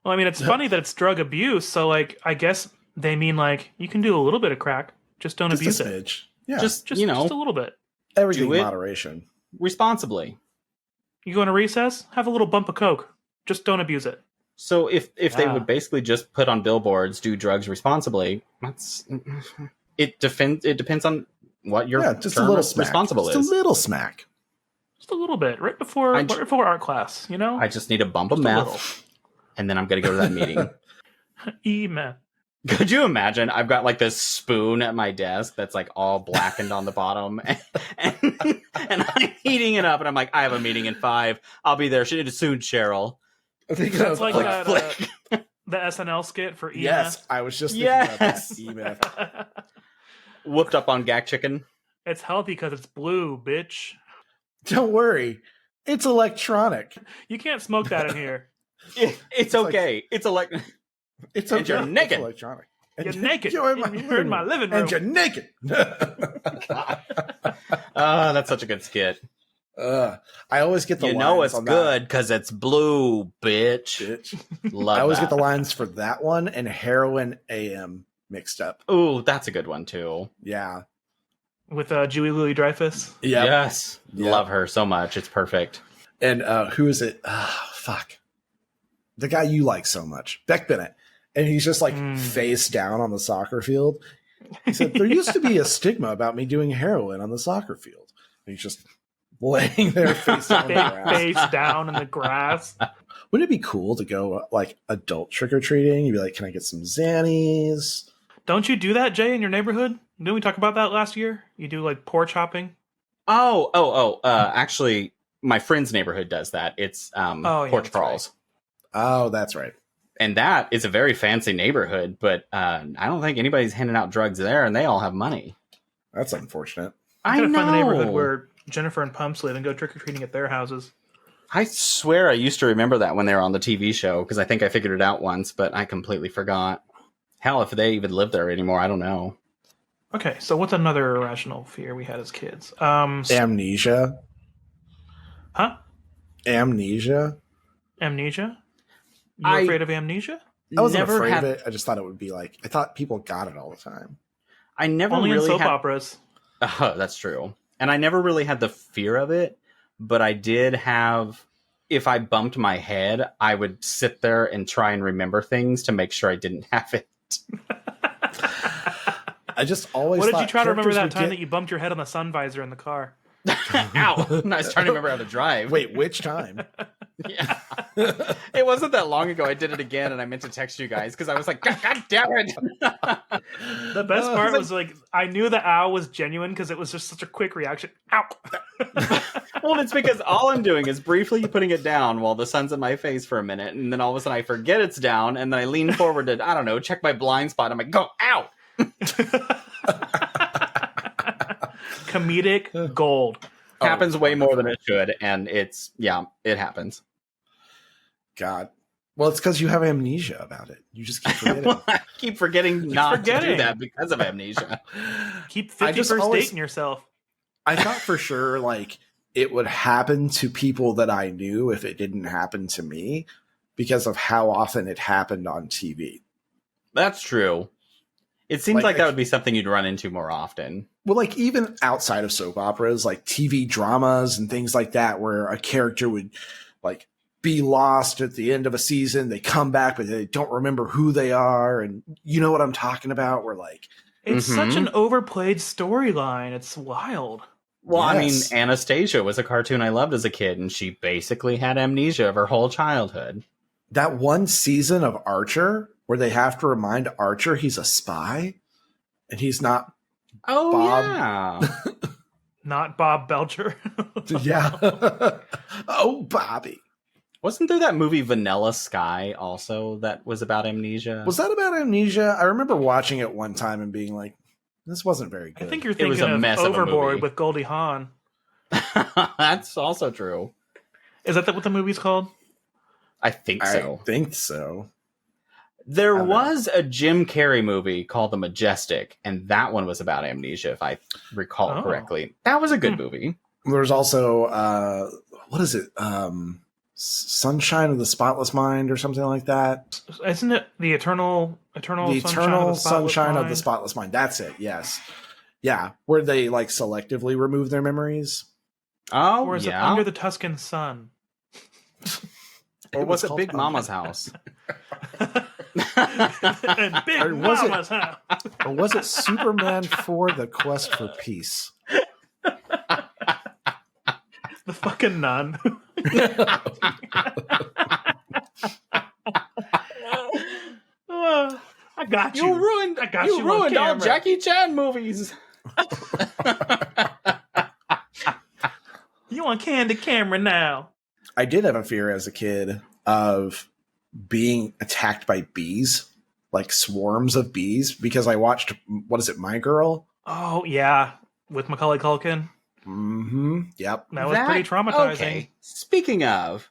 [SPEAKER 5] Well, I mean, it's funny that it's drug abuse. So like, I guess they mean like you can do a little bit of crack, just don't abuse it.
[SPEAKER 4] Yeah,
[SPEAKER 5] just a little bit.
[SPEAKER 4] Everything in moderation,
[SPEAKER 3] responsibly.
[SPEAKER 5] You go into recess, have a little bump of coke, just don't abuse it.
[SPEAKER 3] So if they would basically just put on billboards, do drugs responsibly, it depends on what your
[SPEAKER 4] just
[SPEAKER 3] term
[SPEAKER 4] a little
[SPEAKER 3] of
[SPEAKER 4] smack.
[SPEAKER 3] responsible
[SPEAKER 4] just
[SPEAKER 3] is.
[SPEAKER 4] a little smack.
[SPEAKER 5] Just a little bit, right before art class, you know?
[SPEAKER 3] I just need a bump of meth, and then I'm going to go to that meeting.
[SPEAKER 5] E-meth.
[SPEAKER 3] Could you imagine? I've got like this spoon at my desk that's like all blackened on the bottom, and I'm heating it up, and I'm like, I have a meeting in 5. I'll be there soon, Cheryl.
[SPEAKER 4] I think
[SPEAKER 5] That's like the SNL skit for E-meth.
[SPEAKER 4] Yes, I was just thinking about that. E-meth.
[SPEAKER 3] Whooped up on Gak Chicken.
[SPEAKER 5] It's healthy because it's blue, bitch.
[SPEAKER 4] Don't worry, it's electronic.
[SPEAKER 5] You can't smoke that in here.
[SPEAKER 3] It's okay. It's
[SPEAKER 4] It's
[SPEAKER 3] and you're naked.
[SPEAKER 4] It's electronic.
[SPEAKER 5] You're naked.
[SPEAKER 4] You're
[SPEAKER 5] in my living room.
[SPEAKER 4] And you're naked.
[SPEAKER 3] That's such a good skit.
[SPEAKER 4] I always get the lines.
[SPEAKER 3] You know it's
[SPEAKER 4] on
[SPEAKER 3] good because it's blue, bitch. Love
[SPEAKER 4] I always
[SPEAKER 3] that.
[SPEAKER 4] get the lines for that one and Heroin AM mixed up.
[SPEAKER 3] Ooh, that's a good one too.
[SPEAKER 4] Yeah.
[SPEAKER 5] With Julie Louis-Dreyfus.
[SPEAKER 4] Yep.
[SPEAKER 3] Yes.
[SPEAKER 4] Yep.
[SPEAKER 3] Love her so much. It's perfect.
[SPEAKER 4] And who is it? Fuck. The guy you like so much. Beck Bennett. And he's just like face down on the soccer field. He said, there used to be a stigma about me doing heroin on the soccer field. And he's just laying there face down,
[SPEAKER 5] face down in the grass.
[SPEAKER 4] Wouldn't it be cool to go like adult trick-or-treating? You'd be like, can I get some Xannies?
[SPEAKER 5] Don't you do that, Jay, in your neighborhood? Didn't we talk about that last year? You do like porch hopping?
[SPEAKER 3] Actually, my friend's neighborhood does that. It's porch crawls.
[SPEAKER 4] Right. Oh, that's right.
[SPEAKER 3] And that is a very fancy neighborhood, but I don't think anybody's handing out drugs there, and they all have money.
[SPEAKER 4] That's unfortunate.
[SPEAKER 5] I gotta find the neighborhood where Jennifer and Pumps live and go trick-or-treating at their houses.
[SPEAKER 3] I swear I used to remember that when they were on the TV show, because I think I figured it out once, but I completely forgot. Hell, if they even live there anymore, I don't know.
[SPEAKER 5] Okay, so what's another irrational fear we had as kids?
[SPEAKER 4] Amnesia.
[SPEAKER 5] Huh?
[SPEAKER 4] Amnesia?
[SPEAKER 5] Amnesia? You're afraid of amnesia?
[SPEAKER 4] I wasn't afraid of it. I just thought it would be like, I thought people got it all the time.
[SPEAKER 3] I never
[SPEAKER 5] Only
[SPEAKER 3] really
[SPEAKER 5] in soap operas.
[SPEAKER 3] Oh, that's true. And I never really had the fear of it, but I did have, if I bumped my head, I would sit there and try and remember things to make sure I didn't have it.
[SPEAKER 4] I just always
[SPEAKER 5] What did you try to remember that time that you bumped your head on the sun visor in the car?
[SPEAKER 3] Ow! I was trying to remember how to drive.
[SPEAKER 4] Wait, which time?
[SPEAKER 3] Yeah. It wasn't that long ago. I did it again, and I meant to text you guys because I was like, God damn it.
[SPEAKER 5] The best part was like, I knew the ow was genuine because it was just such a quick reaction. Ow!
[SPEAKER 3] Well, it's because all I'm doing is briefly putting it down while the sun's in my face for a minute, and then all of a sudden I forget it's down, and then I lean forward to, I don't know, check my blind spot. I'm like, go, ow!
[SPEAKER 5] Comedic gold.
[SPEAKER 3] Happens way more than it should, and it happens.
[SPEAKER 4] God. Well, it's because you have amnesia about it. You just keep forgetting.
[SPEAKER 3] Well, I keep forgetting to do that because of amnesia.
[SPEAKER 5] Keep 51st dating yourself.
[SPEAKER 4] I thought for sure, like, it would happen to people that I knew if it didn't happen to me because of how often it happened on TV.
[SPEAKER 3] That's true. It seems like that would be something you'd run into more often.
[SPEAKER 4] Well, like, even outside of soap operas, like TV dramas and things like that, where a character would, like, be lost at the end of a season. They come back, but they don't remember who they are. And you know what I'm talking about? Where, like...
[SPEAKER 5] It's such an overplayed storyline. It's wild.
[SPEAKER 3] Well,
[SPEAKER 4] Yes.
[SPEAKER 3] I mean, Anastasia was a cartoon I loved as a kid, and she basically had amnesia of her whole childhood.
[SPEAKER 4] That one season of Archer where they have to remind Archer he's a spy and he's not
[SPEAKER 3] Oh,
[SPEAKER 4] Bob.
[SPEAKER 3] yeah.
[SPEAKER 5] Not Bob Belcher.
[SPEAKER 4] Yeah. Oh, Bobby.
[SPEAKER 3] Wasn't there that movie Vanilla Sky also that was about amnesia?
[SPEAKER 4] Was that about amnesia? I remember watching it one time and being like, this wasn't very good.
[SPEAKER 5] I think you're
[SPEAKER 3] It was
[SPEAKER 5] thinking
[SPEAKER 3] a
[SPEAKER 5] of
[SPEAKER 3] mess of a
[SPEAKER 5] Overboard
[SPEAKER 3] movie.
[SPEAKER 5] with Goldie Hawn.
[SPEAKER 3] That's also true.
[SPEAKER 5] Is that what the movie's called?
[SPEAKER 3] I think so.
[SPEAKER 4] I think so.
[SPEAKER 3] There
[SPEAKER 4] I don't
[SPEAKER 3] was a Jim Carrey movie called The Majestic, and that one was about amnesia, if I recall correctly. That was a good movie.
[SPEAKER 4] There's also, what is it? Sunshine of the Spotless Mind or something like that.
[SPEAKER 5] Isn't it the Eternal
[SPEAKER 4] Sunshine of the Spotless Mind. That's it. Yes. Yeah. Where they like selectively remove their memories.
[SPEAKER 3] Oh,
[SPEAKER 5] Or is it
[SPEAKER 3] yeah.
[SPEAKER 5] Under the Tuscan Sun?
[SPEAKER 3] Or was it
[SPEAKER 4] called
[SPEAKER 3] Big Mama's house?
[SPEAKER 5] And Big
[SPEAKER 4] Or was it-
[SPEAKER 5] Mama's house.
[SPEAKER 4] Or was it Superman 4: The Quest for Peace?
[SPEAKER 5] The fucking nun. I got you.
[SPEAKER 3] You ruined.
[SPEAKER 5] I got
[SPEAKER 3] you
[SPEAKER 5] you on
[SPEAKER 3] ruined all
[SPEAKER 5] camera.
[SPEAKER 3] Jackie Chan movies.
[SPEAKER 5] You on candid camera now.
[SPEAKER 4] I did have a fear as a kid of being attacked by bees, like swarms of bees, because I watched, what is it, My Girl?
[SPEAKER 5] Oh, yeah. With Macaulay Culkin.
[SPEAKER 4] Mm-hmm. Yep.
[SPEAKER 5] That was pretty traumatizing.
[SPEAKER 3] Okay. Speaking of,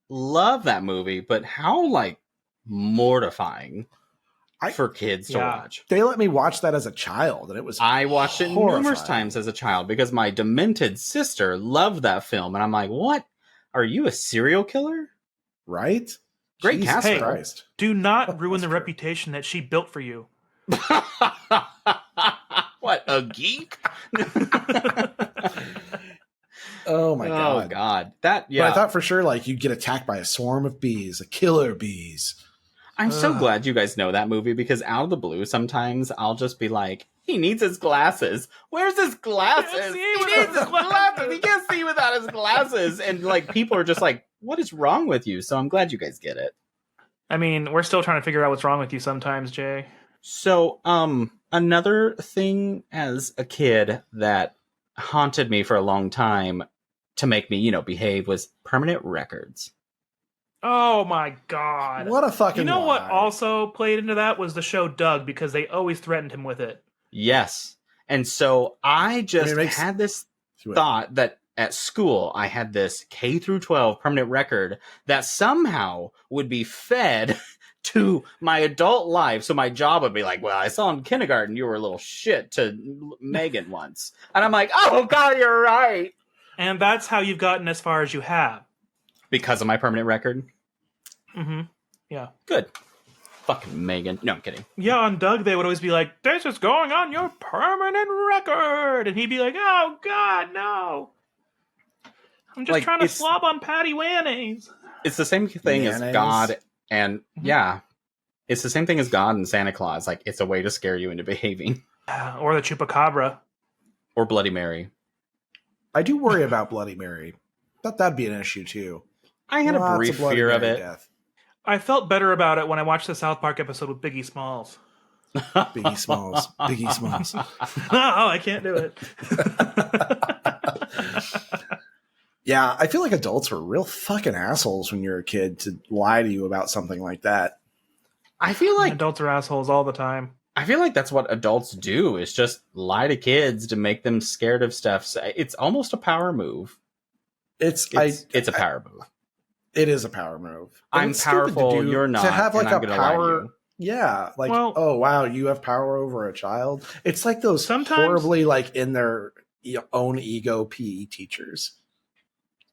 [SPEAKER 3] love that movie, but how like mortifying for kids to watch.
[SPEAKER 4] They let me watch that as a child, and it was
[SPEAKER 3] I watched it numerous
[SPEAKER 4] horrifying.
[SPEAKER 3] times as a child because my demented sister loved that film, and I'm like, "What? Are you a serial killer?"
[SPEAKER 4] Right?
[SPEAKER 3] Great
[SPEAKER 4] Jesus
[SPEAKER 3] casting.
[SPEAKER 4] Christ.
[SPEAKER 5] Do not ruin
[SPEAKER 4] That's
[SPEAKER 5] the
[SPEAKER 4] true.
[SPEAKER 5] reputation that she built for you.
[SPEAKER 3] What, a geek?
[SPEAKER 4] Oh my God.
[SPEAKER 3] Oh God, that
[SPEAKER 4] But
[SPEAKER 3] yeah.
[SPEAKER 4] I thought for sure, like, you'd get attacked by a swarm of bees, a killer bees.
[SPEAKER 3] I'm so
[SPEAKER 5] Ugh.
[SPEAKER 3] glad you guys know that movie because out of the blue, sometimes I'll just be like, he needs his glasses. Where's his glasses?
[SPEAKER 5] Can't see
[SPEAKER 3] He
[SPEAKER 5] without
[SPEAKER 3] needs
[SPEAKER 5] his
[SPEAKER 3] his glasses. He can't see without his glasses. And like people are just like, what is wrong with you? So I'm glad you guys get it.
[SPEAKER 5] I mean, we're still trying to figure out what's wrong with you sometimes, Jay.
[SPEAKER 3] So, another thing as a kid that haunted me for a long time to make me, behave was permanent records.
[SPEAKER 5] Oh my God.
[SPEAKER 4] What a fucking
[SPEAKER 5] You know what
[SPEAKER 4] lie.
[SPEAKER 5] also played into that was the show Doug, because they always threatened him with it.
[SPEAKER 3] Yes. And so I just had this thought that at school I had this K through 12 permanent record that somehow would be fed to my adult life. So my job would be like, well, I saw in kindergarten you were a little shit to Megan once. And I'm like, oh God, you're right.
[SPEAKER 5] And that's how you've gotten as far as you have.
[SPEAKER 3] Because of my permanent record?
[SPEAKER 5] Mm-hmm. Yeah.
[SPEAKER 3] Good. Fucking Megan. No, I'm kidding.
[SPEAKER 5] Yeah, on Doug, they would always be like, this is going on your permanent record. And he'd be like, oh, God, no. I'm just
[SPEAKER 3] Like,
[SPEAKER 5] trying to
[SPEAKER 3] it's-
[SPEAKER 5] slob on patty mayonnaise.
[SPEAKER 3] It's the same thing as
[SPEAKER 4] Mayonnaise.
[SPEAKER 3] God and, yeah. It's the same thing as God and Santa Claus. Like, it's a way to scare you into behaving.
[SPEAKER 5] Or the chupacabra.
[SPEAKER 3] Or Bloody Mary.
[SPEAKER 4] I do worry about Bloody Mary. Thought that'd be an issue too.
[SPEAKER 3] I had a
[SPEAKER 4] Lots
[SPEAKER 3] brief
[SPEAKER 4] Bloody
[SPEAKER 3] fear of
[SPEAKER 4] Mary
[SPEAKER 3] it.
[SPEAKER 4] death.
[SPEAKER 5] I felt better about it when I watched the South Park episode with Biggie Smalls.
[SPEAKER 4] Biggie Smalls. Biggie Smalls.
[SPEAKER 5] Oh, I can't do it.
[SPEAKER 4] Yeah, I feel like adults were real fucking assholes when you're a kid to lie to you about something like that.
[SPEAKER 3] I feel like
[SPEAKER 5] Adults are assholes all the time.
[SPEAKER 3] that's what adults do is just lie to kids to make them scared of stuff. So it's almost a power move.
[SPEAKER 4] It's
[SPEAKER 3] a power move.
[SPEAKER 4] It is a power move. And
[SPEAKER 3] I'm
[SPEAKER 4] it's stupid to
[SPEAKER 3] powerful,
[SPEAKER 4] do-
[SPEAKER 3] you're not,
[SPEAKER 4] To have like
[SPEAKER 3] and I'm
[SPEAKER 4] a
[SPEAKER 3] gonna lie to
[SPEAKER 4] power,
[SPEAKER 3] you.
[SPEAKER 4] yeah, like
[SPEAKER 5] Well-
[SPEAKER 4] oh wow, you have power over a child. It's like those
[SPEAKER 5] Sometimes-
[SPEAKER 4] horribly like in their own ego PE teachers.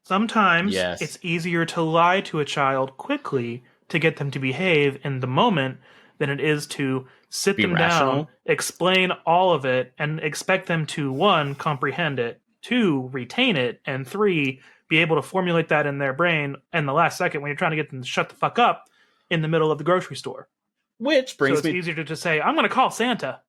[SPEAKER 5] Sometimes
[SPEAKER 3] Yes.
[SPEAKER 5] it's easier to lie to a child quickly to get them to behave in the moment than it is to sit
[SPEAKER 3] Be
[SPEAKER 5] them
[SPEAKER 3] rational.
[SPEAKER 5] down, explain all of it, and expect them to, 1, comprehend it, 2, retain it, and 3, be able to formulate that in their brain in the last second when you're trying to get them to shut the fuck up in the middle of the grocery store.
[SPEAKER 3] Which brings
[SPEAKER 5] So it's
[SPEAKER 3] me
[SPEAKER 5] easier to just say, I'm going to call Santa.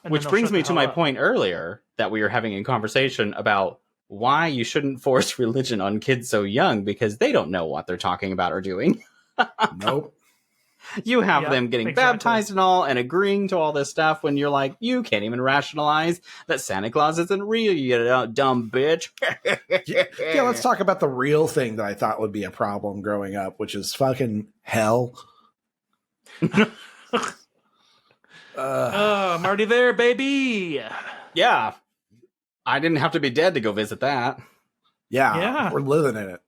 [SPEAKER 5] and
[SPEAKER 3] Which
[SPEAKER 5] then they'll
[SPEAKER 3] brings
[SPEAKER 5] shut
[SPEAKER 3] me
[SPEAKER 5] the
[SPEAKER 3] to
[SPEAKER 5] hell
[SPEAKER 3] my
[SPEAKER 5] up.
[SPEAKER 3] point earlier that we were having in conversation about why you shouldn't force religion on kids so young because they don't know what they're talking about or doing.
[SPEAKER 4] Nope.
[SPEAKER 3] You have
[SPEAKER 5] Yeah,
[SPEAKER 3] them getting
[SPEAKER 5] exactly.
[SPEAKER 3] baptized and all and agreeing to all this stuff when you're like, you can't even rationalize that Santa Claus isn't real, you dumb bitch.
[SPEAKER 4] Yeah, let's talk about the real thing that I thought would be a problem growing up, which is fucking hell.
[SPEAKER 5] Oh, I'm already there, baby.
[SPEAKER 3] Yeah. I didn't have to be dead to go visit that.
[SPEAKER 5] Yeah.
[SPEAKER 4] We're living in it.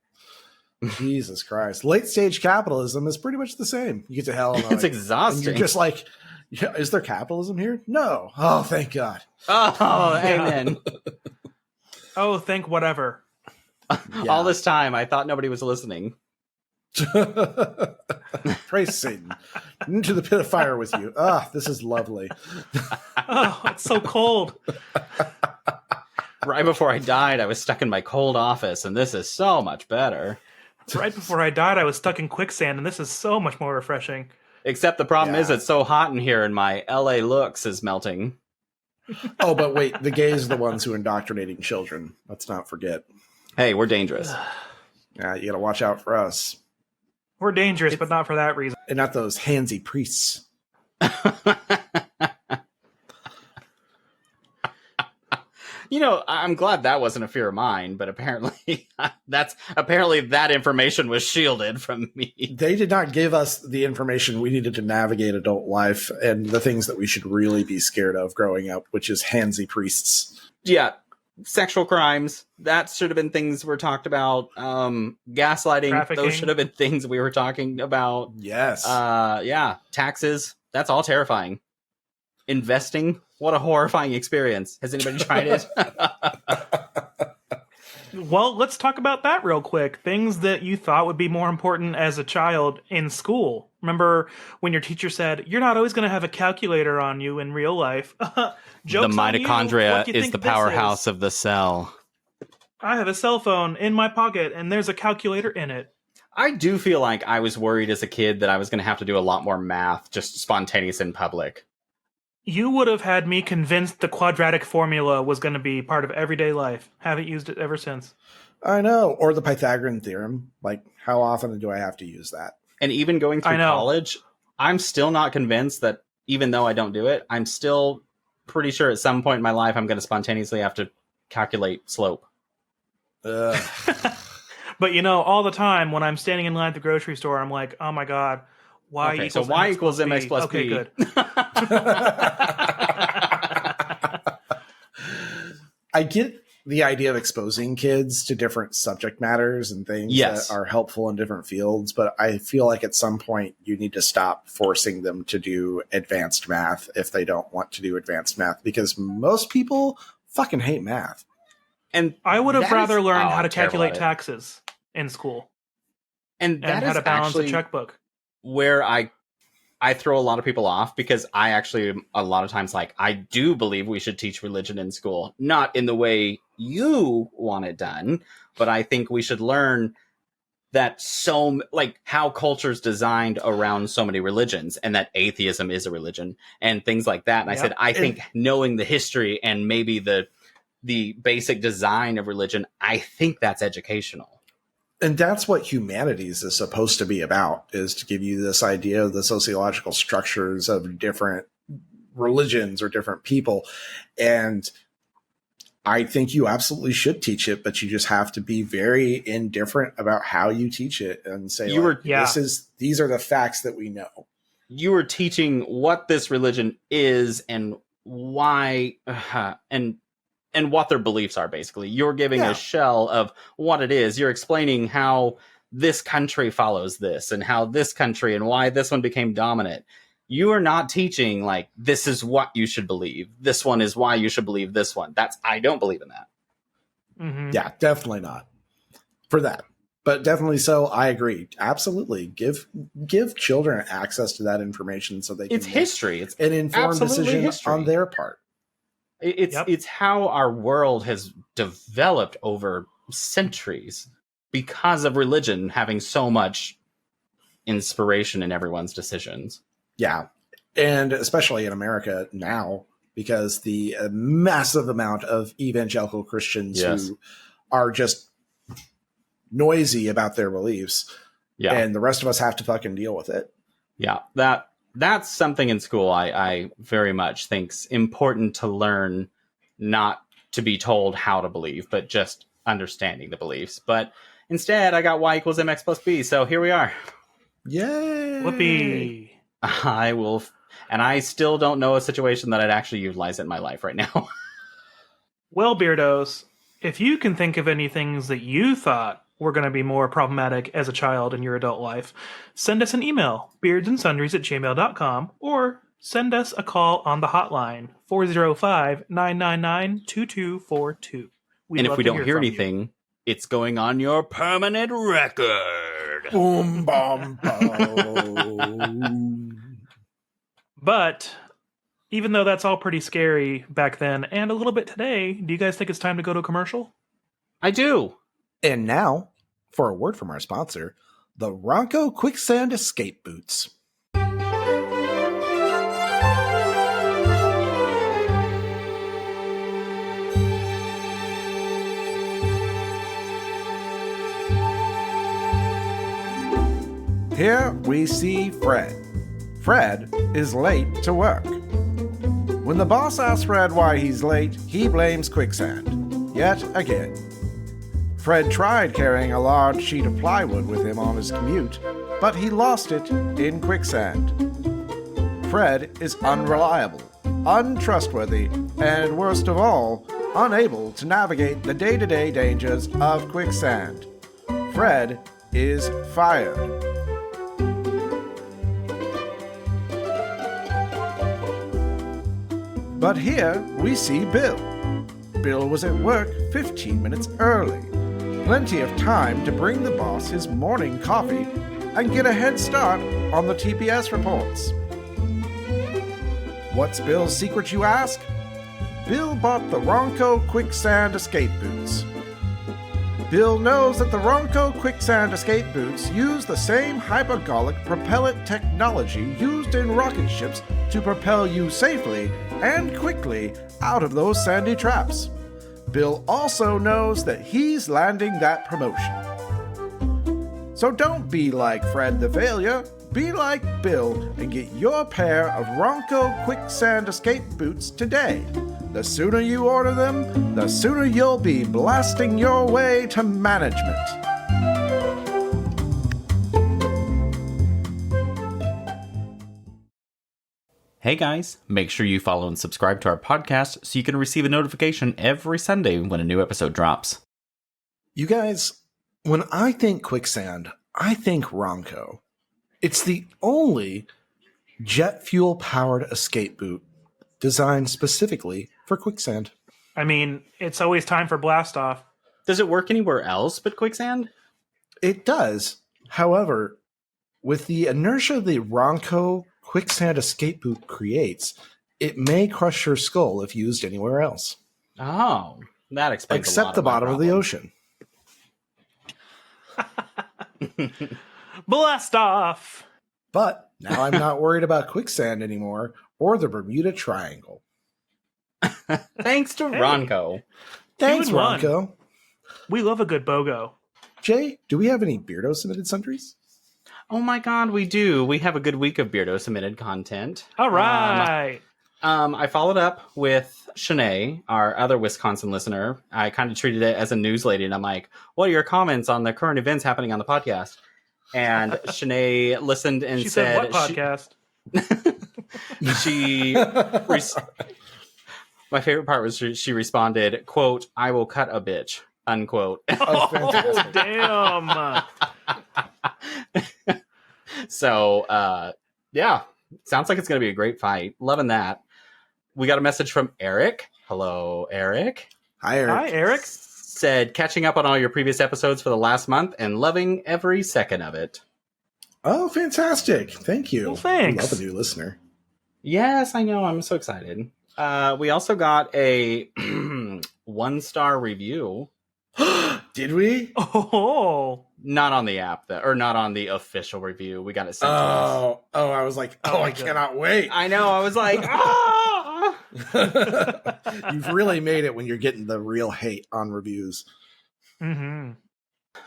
[SPEAKER 4] Jesus Christ. Late stage capitalism is pretty much the same. You get to hell. And
[SPEAKER 3] It's
[SPEAKER 4] and
[SPEAKER 3] exhausting.
[SPEAKER 4] you're just like, yeah, is there capitalism here? No. Oh, thank God.
[SPEAKER 3] Oh,
[SPEAKER 5] Yeah.
[SPEAKER 3] amen.
[SPEAKER 5] Oh, think whatever.
[SPEAKER 3] All this time, I thought nobody was listening.
[SPEAKER 4] Praise Satan. Into the pit of fire with you. Ah, this is lovely.
[SPEAKER 5] Oh, it's so cold.
[SPEAKER 3] Right before I died, I was stuck in my cold office, and this is so much better.
[SPEAKER 5] Right before I died, I was stuck in quicksand, and this is so much more refreshing.
[SPEAKER 3] Except the problem is
[SPEAKER 4] Yeah.
[SPEAKER 3] it's so hot in here and my LA looks is melting.
[SPEAKER 4] Oh, but wait, the gays are the ones who are indoctrinating children. Let's not forget.
[SPEAKER 3] Hey, we're dangerous.
[SPEAKER 4] Yeah, you got to watch out for us.
[SPEAKER 5] We're dangerous, but not for that reason.
[SPEAKER 4] And not those handsy priests.
[SPEAKER 3] You know, I'm glad that wasn't a fear of mine, but apparently that information was shielded from me.
[SPEAKER 4] They did not give us the information we needed to navigate adult life and the things that we should really be scared of growing up, which is handsy priests.
[SPEAKER 3] Yeah. Sexual crimes, that should have been things were talked about. Gaslighting,
[SPEAKER 5] Trafficking.
[SPEAKER 3] those should have been things we were talking about.
[SPEAKER 4] Yes.
[SPEAKER 3] Yeah. Taxes, that's all terrifying. Investing, what a horrifying experience. Has anybody tried it?
[SPEAKER 5] Well, let's talk about that real quick. Things that you thought would be more important as a child in school. Remember when your teacher said, you're not always going to have a calculator on you in real life.
[SPEAKER 3] The
[SPEAKER 5] Joke's on you.
[SPEAKER 3] mitochondria
[SPEAKER 5] What do you
[SPEAKER 3] is
[SPEAKER 5] think
[SPEAKER 3] the
[SPEAKER 5] this
[SPEAKER 3] powerhouse
[SPEAKER 5] is?
[SPEAKER 3] of the cell.
[SPEAKER 5] I have a cell phone in my pocket, and there's a calculator in it.
[SPEAKER 3] I do feel like I was worried as a kid that I was going to have to do a lot more math, just spontaneous in public.
[SPEAKER 5] You would have had me convinced the quadratic formula was going to be part of everyday life. Haven't used it ever since.
[SPEAKER 4] I know. Or the Pythagorean theorem. Like, how often do I have to use that?
[SPEAKER 3] And even going through
[SPEAKER 5] I know.
[SPEAKER 3] college, I'm still not convinced that even though I don't do it, I'm still pretty sure at some point in my life I'm going to spontaneously have to calculate slope.
[SPEAKER 4] Ugh.
[SPEAKER 5] But you know, all the time when I'm standing in line at the grocery store, I'm like, oh my God, y
[SPEAKER 3] Okay,
[SPEAKER 5] equals
[SPEAKER 3] so y
[SPEAKER 5] mx
[SPEAKER 3] equals
[SPEAKER 5] plus
[SPEAKER 3] mx
[SPEAKER 5] b.
[SPEAKER 3] plus
[SPEAKER 5] okay,
[SPEAKER 3] b.
[SPEAKER 5] good.
[SPEAKER 4] I get the idea of exposing kids to different subject matters and things
[SPEAKER 3] Yes.
[SPEAKER 4] that are helpful in different fields, but I feel like at some point you need to stop forcing them to do advanced math if they don't want to do advanced math, because most people fucking hate math.
[SPEAKER 3] And
[SPEAKER 5] I would have
[SPEAKER 3] that
[SPEAKER 5] rather
[SPEAKER 3] is-
[SPEAKER 5] learned
[SPEAKER 3] oh,
[SPEAKER 5] how to
[SPEAKER 3] I'm terrible
[SPEAKER 5] calculate
[SPEAKER 3] at it.
[SPEAKER 5] taxes in school
[SPEAKER 3] And that
[SPEAKER 5] and how
[SPEAKER 3] is
[SPEAKER 5] to balance a
[SPEAKER 3] actually
[SPEAKER 5] checkbook.
[SPEAKER 3] where I throw a lot of people off, because I actually am a lot of times like, I do believe we should teach religion in school, not in the way you want it done, but I think we should learn that like how culture's designed around so many religions, and that atheism is a religion and things like that. And I
[SPEAKER 5] Yep.
[SPEAKER 3] said, I think knowing the history and maybe the basic design of religion, I think that's educational.
[SPEAKER 4] And that's what humanities is supposed to be about, is to give you this idea of the sociological structures of different religions or different people. And I think you absolutely should teach it, but you just have to be very indifferent about how you teach it and say,
[SPEAKER 5] Yeah.
[SPEAKER 4] these are the facts that we know.
[SPEAKER 3] You were teaching what this religion is and why, and what their beliefs are, basically. You're giving
[SPEAKER 4] Yeah.
[SPEAKER 3] a shell of what it is. You're explaining how this country follows this, and how this country and why this one became dominant. You are not teaching, like, this is what you should believe. This one is why you should believe this one. I don't believe in that.
[SPEAKER 5] Mhm.
[SPEAKER 4] Yeah, definitely not for that. But definitely so, I agree. Absolutely. Give children access to that information so they can
[SPEAKER 3] It's
[SPEAKER 4] make
[SPEAKER 3] history. It's
[SPEAKER 4] an informed
[SPEAKER 3] absolutely
[SPEAKER 4] decision
[SPEAKER 3] history.
[SPEAKER 4] on their part.
[SPEAKER 3] It's how our world has developed over centuries because of religion having so much inspiration in everyone's decisions.
[SPEAKER 4] Yeah. And especially in America now, because the massive amount of evangelical Christians
[SPEAKER 3] Yes.
[SPEAKER 4] who are just noisy about their beliefs,
[SPEAKER 3] Yeah.
[SPEAKER 4] and the rest of us have to fucking deal with it.
[SPEAKER 3] Yeah, that's something in school I very much think's important to learn, not to be told how to believe, but just understanding the beliefs. But instead, I got y equals mx plus b, so here we are.
[SPEAKER 4] Yay!
[SPEAKER 5] Whoopee.
[SPEAKER 3] I will, and I still don't know a situation that I'd actually utilize it in my life right now.
[SPEAKER 5] Well, Beardos, if you can think of any things that you thought were going to be more problematic as a child in your adult life, send us an email, beardsandsundries@gmail.com, or send us a call on the hotline, 405-999-2242.
[SPEAKER 3] And if we don't hear anything, it's going on your permanent record.
[SPEAKER 4] Boom, bom, boom.
[SPEAKER 5] But even though that's all pretty scary back then and a little bit today, do you guys think it's time to go to a commercial?
[SPEAKER 3] I do.
[SPEAKER 4] And now, for a word from our sponsor, the Ronco Quicksand Escape Boots. Here we see Fred. Fred is late to work. When the boss asks Fred why he's late, he blames Quicksand. Yet again. Fred tried carrying a large sheet of plywood with him on his commute, but he lost it in Quicksand. Fred is unreliable, untrustworthy, and worst of all, unable to navigate the day-to-day dangers of Quicksand. Fred is fired. But here we see Bill. Bill was at work 15 minutes early. Plenty of time to bring the boss his morning coffee and get a head start on the TPS reports. What's Bill's secret, you ask? Bill bought the Ronco Quicksand Escape Boots. Bill knows that the Ronco Quicksand Escape Boots use the same hypergolic propellant technology used in rocket ships to propel you safely and quickly out of those sandy traps. Bill also knows that he's landing that promotion. So don't be like Fred the Failure. Be like Bill and get your pair of Ronco Quicksand Escape Boots today. The sooner you order them, the sooner you'll be blasting your way to management.
[SPEAKER 3] Hey guys, make sure you follow and subscribe to our podcast so you can receive a notification every Sunday when a new episode drops.
[SPEAKER 4] You guys, when I think Quicksand, I think Ronco. It's the only jet fuel powered escape boot designed specifically for Quicksand.
[SPEAKER 5] I mean, it's always time for blast off.
[SPEAKER 3] Does it work anywhere else but Quicksand?
[SPEAKER 4] It does. However, with the inertia the Ronco Quicksand escape boot creates, it may crush your skull if used anywhere else.
[SPEAKER 3] Oh, that explains
[SPEAKER 4] Except
[SPEAKER 3] a lot
[SPEAKER 4] the
[SPEAKER 3] of my
[SPEAKER 4] bottom of the ocean.
[SPEAKER 5] Blast off!
[SPEAKER 4] But now I'm not worried about Quicksand anymore or the Bermuda Triangle.
[SPEAKER 3] Thanks to Ronco.
[SPEAKER 4] Thanks,
[SPEAKER 5] 2 in 1.
[SPEAKER 4] Ronco.
[SPEAKER 5] We love a good BOGO.
[SPEAKER 4] Jay, do we have any Beardo submitted sundries?
[SPEAKER 3] Oh my god, we do. We have a good week of Beardo submitted content.
[SPEAKER 5] All right.
[SPEAKER 3] I followed up with Shanae, our other Wisconsin listener. I kind of treated it as a news lady, and I'm like, what are your comments on the current events happening on the podcast? And Shanae listened and
[SPEAKER 5] She said what podcast?
[SPEAKER 3] My favorite part was she responded, quote, I will cut a bitch, unquote.
[SPEAKER 5] Oh, damn.
[SPEAKER 3] So, yeah, sounds like it's going to be a great fight. Loving that. We got a message from Eric. Hello, Eric.
[SPEAKER 4] Hi, Eric.
[SPEAKER 5] Hi, Eric.
[SPEAKER 3] Said, catching up on all your previous episodes for the last month and loving every second of it.
[SPEAKER 4] Oh, fantastic. Thank you.
[SPEAKER 5] Well, thanks.
[SPEAKER 4] We love a new listener.
[SPEAKER 3] Yes, I know. I'm so excited. We also got a 1-star review.
[SPEAKER 4] Did we?
[SPEAKER 5] Oh.
[SPEAKER 3] Not on the app, though, or not on the official review. We got it sent to us.
[SPEAKER 4] Oh, I was like, I cannot wait.
[SPEAKER 3] I know. I was like, ah!
[SPEAKER 4] You've really made it when you're getting the real hate on reviews.
[SPEAKER 5] Mm-hmm.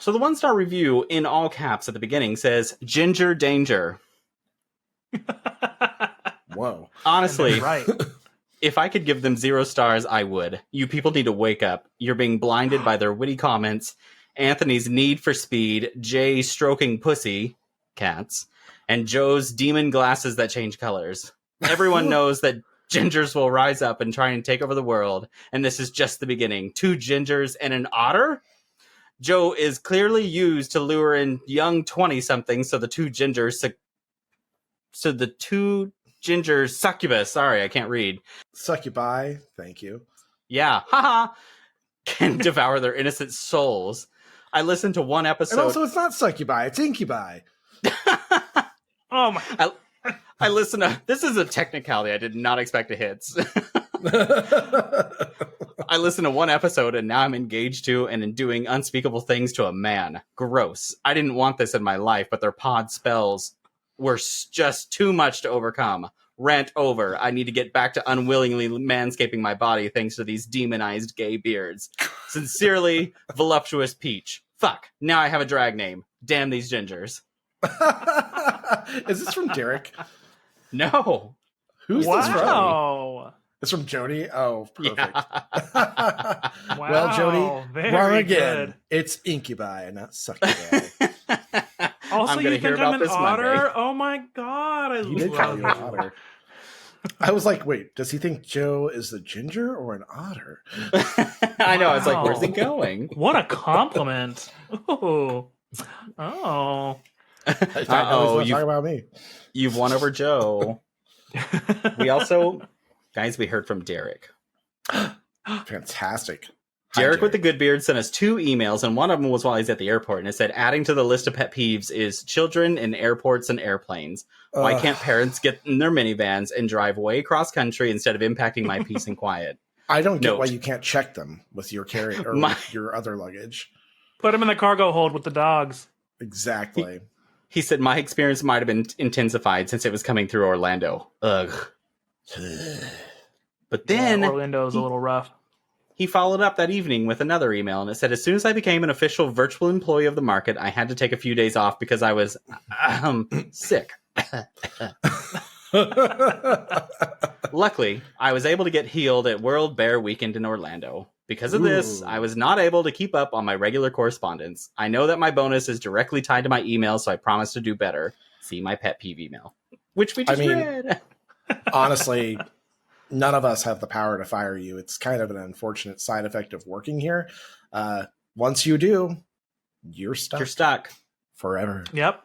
[SPEAKER 3] So the 1-star review in all caps at the beginning says, Ginger Danger.
[SPEAKER 4] Whoa.
[SPEAKER 3] Honestly,
[SPEAKER 5] Right.
[SPEAKER 3] if I could give them 0 stars, I would. You people need to wake up. You're being blinded by their witty comments, Anthony's need for speed, Jay stroking pussy, cats, and Joe's demon glasses that change colors. Everyone knows that gingers will rise up and try and take over the world, and this is just the beginning. 2 gingers and an otter? Joe is clearly used to lure in young 20-somethings, so the 2 gingers... So the 2 gingers succubus, sorry, I can't read.
[SPEAKER 4] Succubi, thank you.
[SPEAKER 3] Yeah, haha, can devour their innocent souls. I listened to one episode.
[SPEAKER 4] And also, it's not succubi, it's incubi.
[SPEAKER 5] Oh my!
[SPEAKER 3] I listened to. This is a technicality I did not expect to hit. I listened to one episode and now I'm engaged to and doing unspeakable things to a man. Gross. I didn't want this in my life, but their pod spells were just too much to overcome. Rant over. I need to get back to unwillingly manscaping my body thanks to these demonized gay beards. Sincerely, Voluptuous Peach. Fuck. Now I have a drag name. Damn these gingers.
[SPEAKER 4] Is this from Derek?
[SPEAKER 3] No.
[SPEAKER 4] Who's this from?
[SPEAKER 5] Wow.
[SPEAKER 4] It's from Jody? Oh, perfect.
[SPEAKER 3] Yeah.
[SPEAKER 4] Well, Jody,
[SPEAKER 5] very
[SPEAKER 4] wrong again.
[SPEAKER 5] good.
[SPEAKER 4] It's Incubi, not Succubi.
[SPEAKER 5] Also,
[SPEAKER 3] I'm
[SPEAKER 5] you
[SPEAKER 3] gonna
[SPEAKER 5] think
[SPEAKER 3] hear
[SPEAKER 5] I'm
[SPEAKER 3] about
[SPEAKER 5] an
[SPEAKER 3] this
[SPEAKER 5] otter?
[SPEAKER 3] Monday.
[SPEAKER 5] Oh my god, I
[SPEAKER 4] You did call
[SPEAKER 5] love
[SPEAKER 4] you an otter. I was like, wait, does he think Joe is the ginger or an otter?
[SPEAKER 3] I know. I was like,
[SPEAKER 5] Wow.
[SPEAKER 3] where's it going?
[SPEAKER 5] What a compliment. Oh. Oh.
[SPEAKER 4] I know he's going to talk about me.
[SPEAKER 3] You've won over Joe. We also, guys, we heard from Derek.
[SPEAKER 4] Fantastic. Hi,
[SPEAKER 3] Derek with the good beard sent us 2 emails, and one of them was while he's at the airport, and it said, adding to the list of pet peeves is children in airports and airplanes. Why can't parents get in their minivans and drive way across country instead of impacting my peace and quiet?
[SPEAKER 4] I don't get
[SPEAKER 3] Note.
[SPEAKER 4] why you can't check them with your carry or with your other luggage.
[SPEAKER 5] Put him in the cargo hold with the dogs.
[SPEAKER 4] Exactly.
[SPEAKER 3] He said, my experience might have been intensified since it was coming through Orlando. Ugh. But then
[SPEAKER 5] Orlando's a little rough.
[SPEAKER 3] he followed up that evening with another email, and it said, as soon as I became an official virtual employee of the market, I had to take a few days off because I was sick. Luckily, I was able to get healed at World Bear Weekend in Orlando. Because of this, I was not able to keep up on my regular correspondence. I know that my bonus is directly tied to my email, so I promise to do better. See my pet peeve email, which we just read.
[SPEAKER 4] Honestly, none of us have the power to fire you. It's kind of an unfortunate side effect of working here. Once you do, you're stuck.
[SPEAKER 3] You're stuck.
[SPEAKER 4] Forever.
[SPEAKER 5] Yep.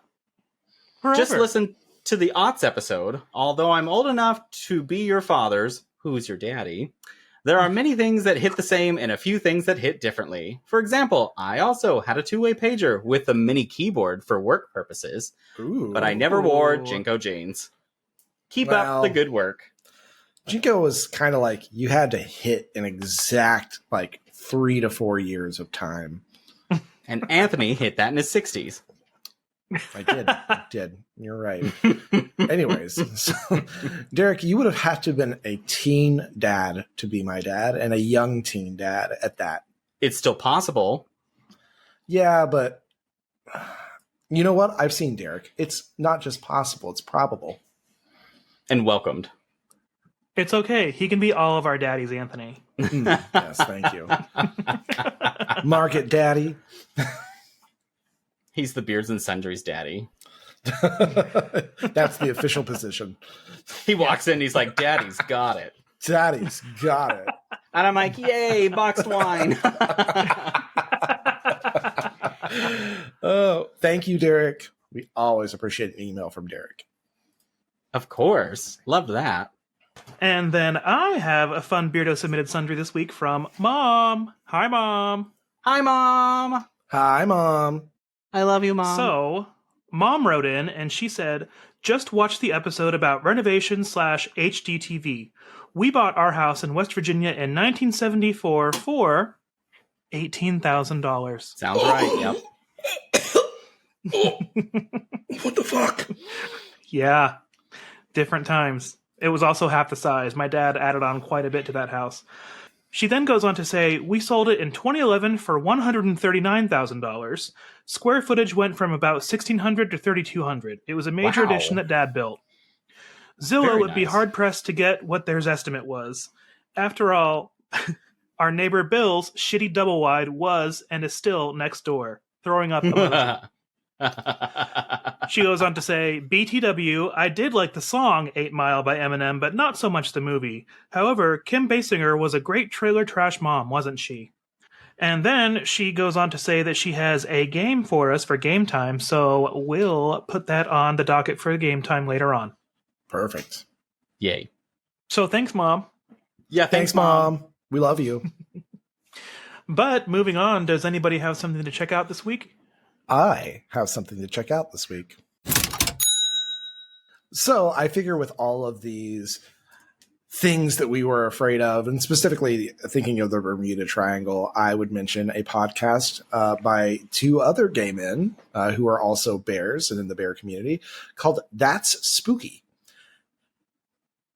[SPEAKER 5] Forever.
[SPEAKER 3] Just listen to the Aughts episode. Although I'm old enough to be your fathers, who's your daddy, there are many things that hit the same and a few things that hit differently. For example, I also had a 2-way pager with a mini keyboard for work purposes, but I never wore Jinko jeans. Keep up the good work.
[SPEAKER 4] Jinko was kind of like you had to hit an exact 3 to 4 years of time.
[SPEAKER 3] And Anthony hit that in his 60s.
[SPEAKER 4] I did. You're right. Anyways, so, Derek, you would have had to have been a teen dad to be my dad, and a young teen dad at that.
[SPEAKER 3] It's still possible.
[SPEAKER 4] Yeah, but you know what? I've seen Derek. It's not just possible, it's probable.
[SPEAKER 3] And welcomed.
[SPEAKER 5] It's okay. He can be all of our daddies, Anthony.
[SPEAKER 4] Yes, thank you. Market daddy.
[SPEAKER 3] He's the Beards and Sundries daddy.
[SPEAKER 4] That's the official position.
[SPEAKER 3] He walks in, he's like, Daddy's got it.
[SPEAKER 4] Daddy's got it.
[SPEAKER 3] And I'm like, yay, boxed wine.
[SPEAKER 4] Oh, thank you, Derek. We always appreciate an email from Derek.
[SPEAKER 3] Of course. Love that.
[SPEAKER 5] And then I have a fun Beardo submitted sundry this week from Mom. Hi, Mom.
[SPEAKER 3] Hi, Mom.
[SPEAKER 4] Hi, Mom.
[SPEAKER 3] I love you, Mom.
[SPEAKER 5] So, Mom wrote in and she said, just watched the episode about renovation/HDTV. We bought our house in West Virginia in 1974 for $18,000.
[SPEAKER 3] Sounds right, yep.
[SPEAKER 4] What the fuck?
[SPEAKER 5] Yeah, different times. It was also half the size. My dad added on quite a bit to that house. She then goes on to say, we sold it in 2011 for $139,000. Square footage went from about 1,600 to 3,200. It was a major addition that Dad built. Zillow would be hard-pressed to get what their estimate was. After all, our neighbor Bill's shitty double-wide was and is still next door. Throwing up emoji. She goes on to say, BTW, I did like the song 8 Mile by Eminem, but not so much the movie. However, Kim Basinger was a great trailer trash mom, wasn't she? And then she goes on to say that she has a game for us for game time, so we'll put that on the docket for game time later on.
[SPEAKER 4] Perfect.
[SPEAKER 3] Yay.
[SPEAKER 5] So thanks, Mom.
[SPEAKER 3] Yeah,
[SPEAKER 4] thanks, Mom. We love you.
[SPEAKER 5] But moving on, does anybody have something to check out this week?
[SPEAKER 4] I have something to check out this week. So I figure with all of these things that we were afraid of, and specifically thinking of the Bermuda Triangle, I would mention a podcast by two other gay men who are also bears and in the bear community called That's Spooky.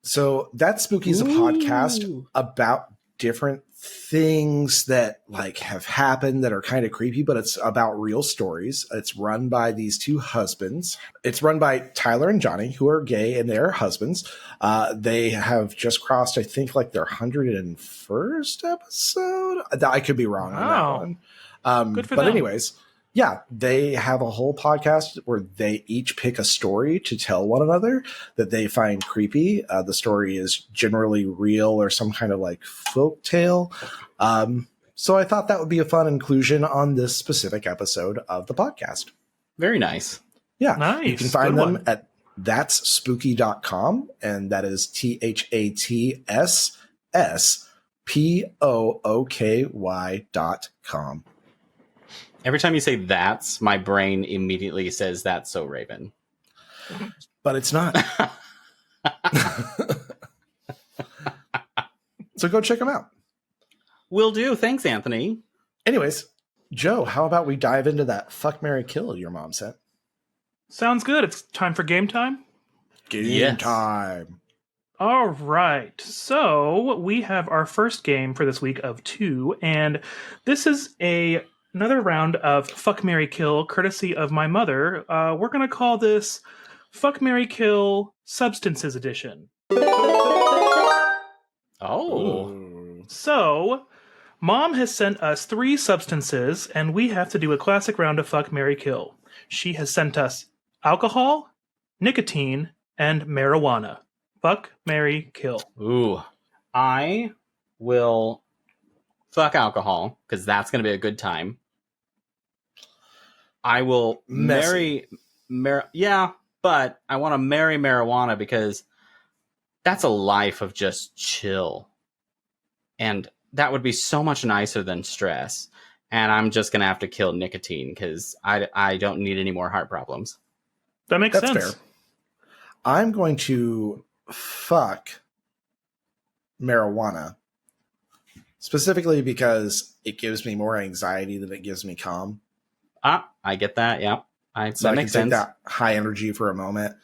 [SPEAKER 4] So That's Spooky is a podcast about different things that like have happened that are kind of creepy, but it's about real stories. It's run by these two husbands. It's run by Tyler and Johnny, who are gay and they're husbands. They have just crossed, I think, like their 101st episode. I could be wrong on that one.
[SPEAKER 5] Good for
[SPEAKER 4] them.
[SPEAKER 5] them.
[SPEAKER 4] Anyways, yeah, they have a whole podcast where they each pick a story to tell one another that they find creepy. The story is generally real or some kind of like folk tale. So I thought that would be a fun inclusion on this specific episode of the podcast.
[SPEAKER 3] Very nice.
[SPEAKER 4] Yeah.
[SPEAKER 5] Nice.
[SPEAKER 4] You can find
[SPEAKER 5] Good
[SPEAKER 4] them
[SPEAKER 5] one.
[SPEAKER 4] at thatsspooky.com, and that is THATSSPOOKY.com.
[SPEAKER 3] Every time you say that's, my brain immediately says that's so Raven.
[SPEAKER 4] But it's not. So go check them out.
[SPEAKER 3] Will do. Thanks, Anthony.
[SPEAKER 4] Anyways, Joe, how about we dive into that fuck, marry, kill your mom sent?
[SPEAKER 5] Sounds good. It's time for game time.
[SPEAKER 4] Game time.
[SPEAKER 5] All right. So we have our first game for this week of 2, and this is another round of Fuck, Marry, Kill, courtesy of my mother. We're going to call this Fuck, Marry, Kill Substances Edition.
[SPEAKER 3] Oh.
[SPEAKER 4] Ooh.
[SPEAKER 5] So, Mom has sent us 3 substances, and we have to do a classic round of Fuck, Marry, Kill. She has sent us alcohol, nicotine, and marijuana. Fuck, marry, kill.
[SPEAKER 3] Ooh. I will fuck alcohol, because that's going to be a good time. I will marry... yeah, but I want to marry marijuana because that's a life of just chill. And that would be so much nicer than stress. And I'm just going to have to kill nicotine because I don't need any more heart problems.
[SPEAKER 5] That makes
[SPEAKER 4] That's
[SPEAKER 5] sense.
[SPEAKER 4] fair. I'm going to fuck marijuana. Specifically because it gives me more anxiety than it gives me calm.
[SPEAKER 3] I get that, yeah.
[SPEAKER 4] So
[SPEAKER 3] that
[SPEAKER 4] I
[SPEAKER 3] makes
[SPEAKER 4] can take
[SPEAKER 3] sense.
[SPEAKER 4] that high energy for a moment.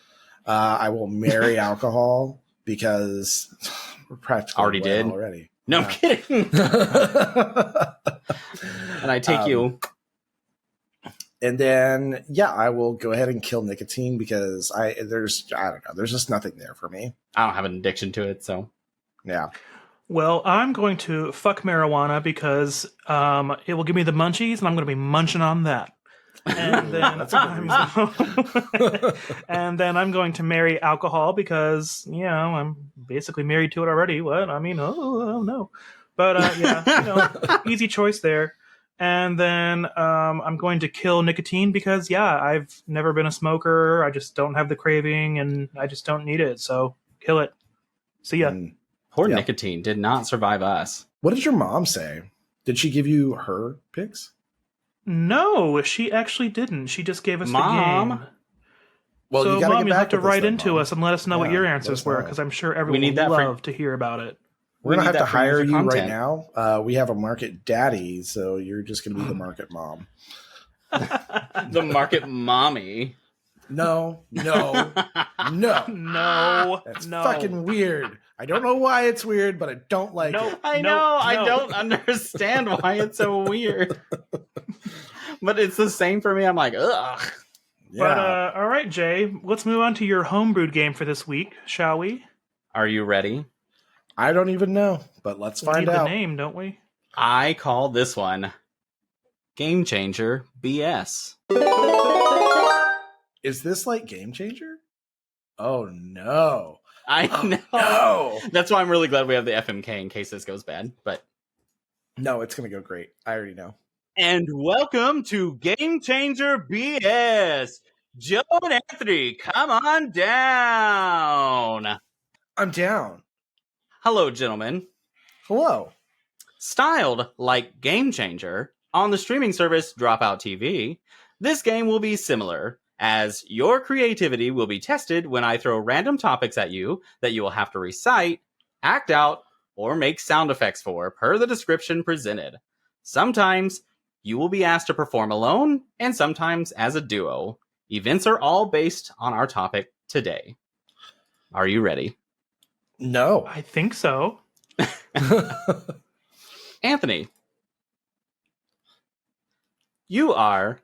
[SPEAKER 4] I will marry alcohol because we're practically
[SPEAKER 3] Already did?
[SPEAKER 4] already.
[SPEAKER 3] No, I'm kidding. And I take you.
[SPEAKER 4] And then, yeah, I will go ahead and kill nicotine because I don't know, there's just nothing there for me.
[SPEAKER 3] I don't have an addiction to it, so.
[SPEAKER 4] Yeah.
[SPEAKER 5] Well, I'm going to fuck marijuana because it will give me the munchies, and I'm going to be munching on that. And then
[SPEAKER 4] That's a good
[SPEAKER 5] and then I'm going to marry alcohol because, you know, I'm basically married to it already. What? I mean, oh no. But yeah, you know, easy choice there. And then I'm going to kill nicotine because, yeah, I've never been a smoker. I just don't have the craving, and I just don't need it. So kill it. See ya.
[SPEAKER 3] Poor
[SPEAKER 4] Yeah.
[SPEAKER 3] nicotine did not survive us.
[SPEAKER 4] What did your mom say? Did she give you her picks?
[SPEAKER 5] No, she actually didn't. She just gave us
[SPEAKER 3] Mom?
[SPEAKER 5] the game.
[SPEAKER 4] Well,
[SPEAKER 5] So,
[SPEAKER 4] you gotta
[SPEAKER 5] Mom,
[SPEAKER 4] get
[SPEAKER 5] you'll
[SPEAKER 4] back
[SPEAKER 5] have to
[SPEAKER 4] with us
[SPEAKER 5] write
[SPEAKER 4] then,
[SPEAKER 5] into
[SPEAKER 4] Mom.
[SPEAKER 5] us and let us know what
[SPEAKER 4] Yeah,
[SPEAKER 5] your
[SPEAKER 4] let
[SPEAKER 5] answers
[SPEAKER 4] us
[SPEAKER 5] were,
[SPEAKER 4] know.
[SPEAKER 5] because I'm sure everyone
[SPEAKER 3] need
[SPEAKER 5] would
[SPEAKER 3] that for-
[SPEAKER 5] love to hear about it.
[SPEAKER 4] We're going to
[SPEAKER 3] need
[SPEAKER 4] have to
[SPEAKER 3] that for
[SPEAKER 4] hire
[SPEAKER 3] user
[SPEAKER 4] you right
[SPEAKER 3] content.
[SPEAKER 4] now. We have a market daddy, so you're just going to be the market mom.
[SPEAKER 3] The market mommy.
[SPEAKER 4] No.
[SPEAKER 5] No,
[SPEAKER 4] That's
[SPEAKER 5] no.
[SPEAKER 4] fucking weird. I don't know why it's weird, but I don't like
[SPEAKER 5] No.
[SPEAKER 4] it.
[SPEAKER 3] I
[SPEAKER 5] No,
[SPEAKER 3] know. I
[SPEAKER 5] no.
[SPEAKER 3] don't understand why it's so weird. But it's the same for me. I'm like, ugh.
[SPEAKER 5] But all right, Jay, let's move on to your homebrewed game for this week, shall we?
[SPEAKER 3] Are you ready?
[SPEAKER 4] I don't even know, but let's
[SPEAKER 5] We
[SPEAKER 4] find
[SPEAKER 5] need
[SPEAKER 4] out.
[SPEAKER 5] the name, don't we?
[SPEAKER 3] I call this one Game Changer BS.
[SPEAKER 4] Is this like Game Changer? Oh no.
[SPEAKER 3] I
[SPEAKER 4] Oh,
[SPEAKER 3] know.
[SPEAKER 4] no.
[SPEAKER 3] That's why I'm really glad we have the FMK in case this goes bad. But
[SPEAKER 4] No, it's going to go great. I already know.
[SPEAKER 3] and welcome to Game Changer BS. Joe and Anthony, come on down.
[SPEAKER 4] I'm down.
[SPEAKER 3] Hello, gentlemen.
[SPEAKER 4] Hello.
[SPEAKER 3] Styled like Game Changer on the streaming service Dropout TV, this game will be similar, as your creativity will be tested when I throw random topics at you that you will have to recite act out, or make sound effects for per the description presented. Sometimes you will be asked to perform alone, and sometimes as a duo. Events are all based on our topic today. Are you ready?
[SPEAKER 4] No.
[SPEAKER 5] I think so.
[SPEAKER 3] Anthony, you are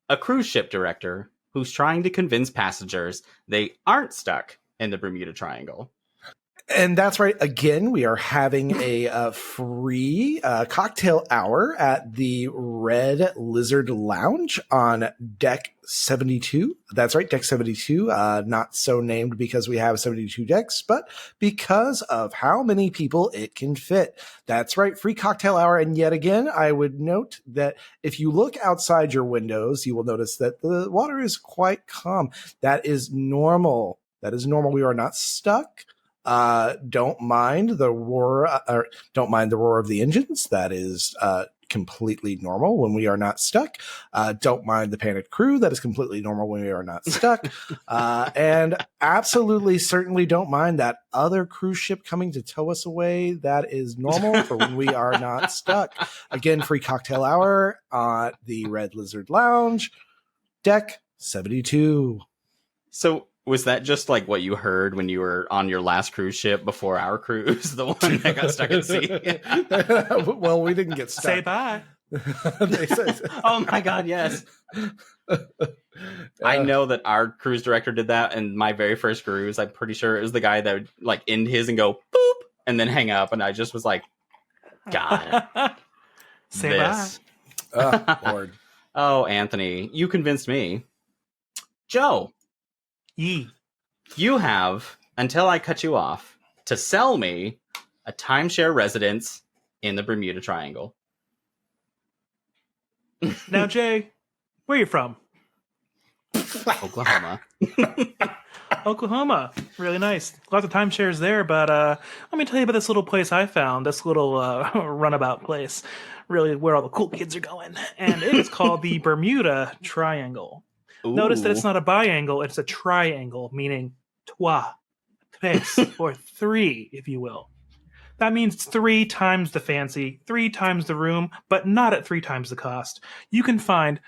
[SPEAKER 3] a cruise ship director who's trying to convince passengers they aren't stuck in the Bermuda Triangle.
[SPEAKER 4] And that's right. Again, we are having a free cocktail hour at the Red Lizard Lounge on Deck 72. That's right, Deck 72. Not so named because we have 72 decks, but because of how many people it can fit. That's right, free cocktail hour. And yet again, I would note that if you look outside your windows, you will notice that the water is quite calm. That is normal. That is normal. We are not stuck. Don't mind the roar, or don't mind the roar of the engines. That is completely normal when we are not stuck. Don't mind the panicked crew. That is completely normal when we are not stuck. And absolutely, certainly don't mind that other cruise ship coming to tow us away. That is normal for when we are not stuck. Again, free cocktail hour at the Red Lizard Lounge, Deck 72.
[SPEAKER 3] So, was that just like what you heard when you were on your last cruise ship before our cruise, the one that got stuck at sea?
[SPEAKER 4] Well, we didn't get stuck.
[SPEAKER 5] Say bye.
[SPEAKER 3] Oh my God, yes. I know that our cruise director did that, and my very first cruise, I'm pretty sure it was the guy that would like end his and go boop and then hang up, and I just was like, God.
[SPEAKER 5] Say
[SPEAKER 3] this.
[SPEAKER 5] bye.
[SPEAKER 4] Lord.
[SPEAKER 3] Oh, Anthony, you convinced me. Joe.
[SPEAKER 5] Yee.
[SPEAKER 3] You have, until I cut you off, to sell me a timeshare residence in the Bermuda Triangle.
[SPEAKER 5] Now, Jay, where are you from?
[SPEAKER 3] Oklahoma.
[SPEAKER 5] Oklahoma. Really nice. Lots of timeshares there, but let me tell you about this little place I found, this little runabout place, really where all the cool kids are going. And it is called the Bermuda Triangle.
[SPEAKER 3] Ooh.
[SPEAKER 5] Notice that it's not a biangle, it's a triangle, meaning trois, tres, or three, if you will. That means 3 times the fancy, 3 times the room, but not at 3 times the cost. You can find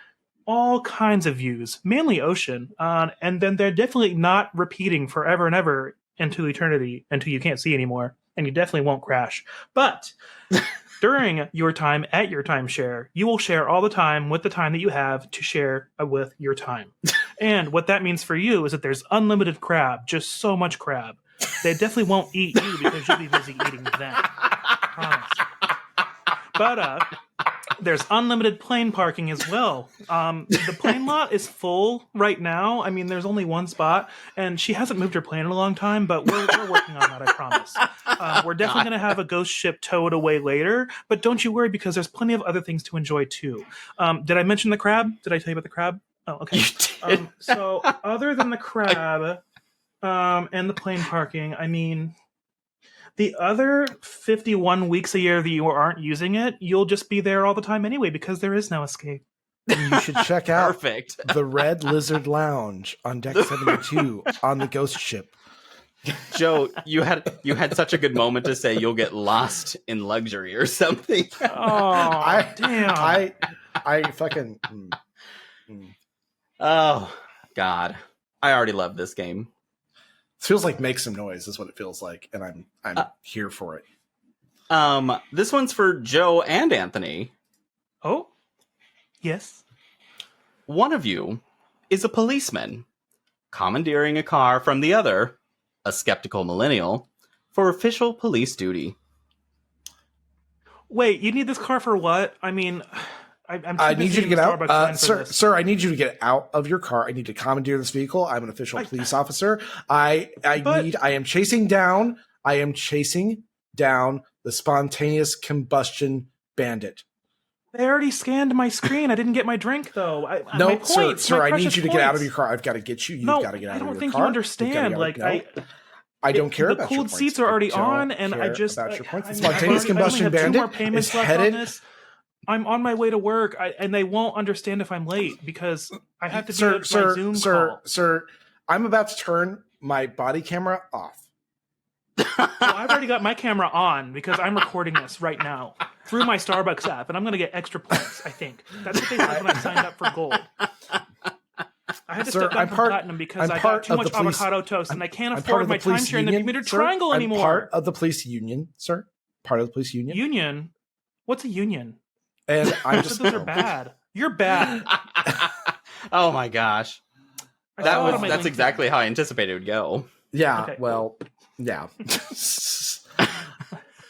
[SPEAKER 5] all kinds of views, mainly ocean, and then they're definitely not repeating forever and ever into eternity until you can't see anymore, and you definitely won't crash. But during your time at your timeshare, you will share all the time with the time that you have to share with your time. And what that means for you is that there's unlimited crab, just so much crab. They definitely won't eat you because you'll be busy eating them. Promise. But there's unlimited plane parking as well. The plane lot is full right now. I mean, there's only one spot, and she hasn't moved her plane in a long time, but we're working on that, I promise. We're definitely going to have a ghost ship towed away later, but don't you worry because there's plenty of other things to enjoy too. Did I mention the crab? Did I tell you about the crab? Oh, okay.
[SPEAKER 3] You did.
[SPEAKER 5] So other than the crab and the plane parking, I mean, the other 51 weeks a year that you aren't using it, you'll just be there all the time anyway because there is no escape.
[SPEAKER 4] And you should check out
[SPEAKER 3] Perfect.
[SPEAKER 4] the Red Lizard Lounge on Deck 72 on the ghost ship.
[SPEAKER 3] Joe, you had such a good moment to say you'll get lost in luxury or something.
[SPEAKER 5] Oh, damn.
[SPEAKER 4] I fucking...
[SPEAKER 3] Oh, God. I already love this game.
[SPEAKER 4] It feels like Make Some Noise is what it feels like, and I'm here for it.
[SPEAKER 3] This one's for Joe and Anthony.
[SPEAKER 5] Oh, yes.
[SPEAKER 3] One of you is a policeman, commandeering a car from the other, a skeptical millennial, for official police duty.
[SPEAKER 5] Wait, you need this car for what? I mean,
[SPEAKER 4] I need you to get out. Sir, I need you to get out of your car. I need to commandeer this vehicle. I'm an official police officer. I am chasing down the spontaneous combustion bandit.
[SPEAKER 5] They already scanned my screen. I didn't get my drink, though.
[SPEAKER 4] No,
[SPEAKER 5] my points,
[SPEAKER 4] sir,
[SPEAKER 5] my
[SPEAKER 4] I need you to get out of
[SPEAKER 5] points.
[SPEAKER 4] your car. I've got to get you. You've
[SPEAKER 5] No,
[SPEAKER 4] got to get out of your car.
[SPEAKER 5] I don't think you understand. Like,
[SPEAKER 4] I don't care about
[SPEAKER 5] the
[SPEAKER 4] your
[SPEAKER 5] cooled
[SPEAKER 4] points.
[SPEAKER 5] seats are already
[SPEAKER 4] I don't
[SPEAKER 5] on, and I
[SPEAKER 4] care
[SPEAKER 5] just
[SPEAKER 4] about your points. The
[SPEAKER 5] I
[SPEAKER 4] spontaneous combustion
[SPEAKER 5] I only have 2 more
[SPEAKER 4] bandit
[SPEAKER 5] payments
[SPEAKER 4] is
[SPEAKER 5] left
[SPEAKER 4] headed.
[SPEAKER 5] on this. I'm on my way to work, and they won't understand if I'm late because I have to do my Zoom call.
[SPEAKER 4] Sir, I'm about to turn my body camera off.
[SPEAKER 5] Well, I've already got my camera on because I'm recording this right now through my Starbucks app, and I'm going to get extra points, I think. That's what they said when I signed up for gold. I had to step down from platinum because I got too much avocado toast, and I can't afford my timeshare in the Bermuda Triangle anymore.
[SPEAKER 4] I'm part of the police union, sir. Part of the police union.
[SPEAKER 5] Union? What's a union?
[SPEAKER 4] And I just
[SPEAKER 5] those are bad. You're bad.
[SPEAKER 3] Oh my gosh. That's exactly how I anticipated it would go.
[SPEAKER 4] Yeah,
[SPEAKER 5] Okay.
[SPEAKER 4] well, yeah.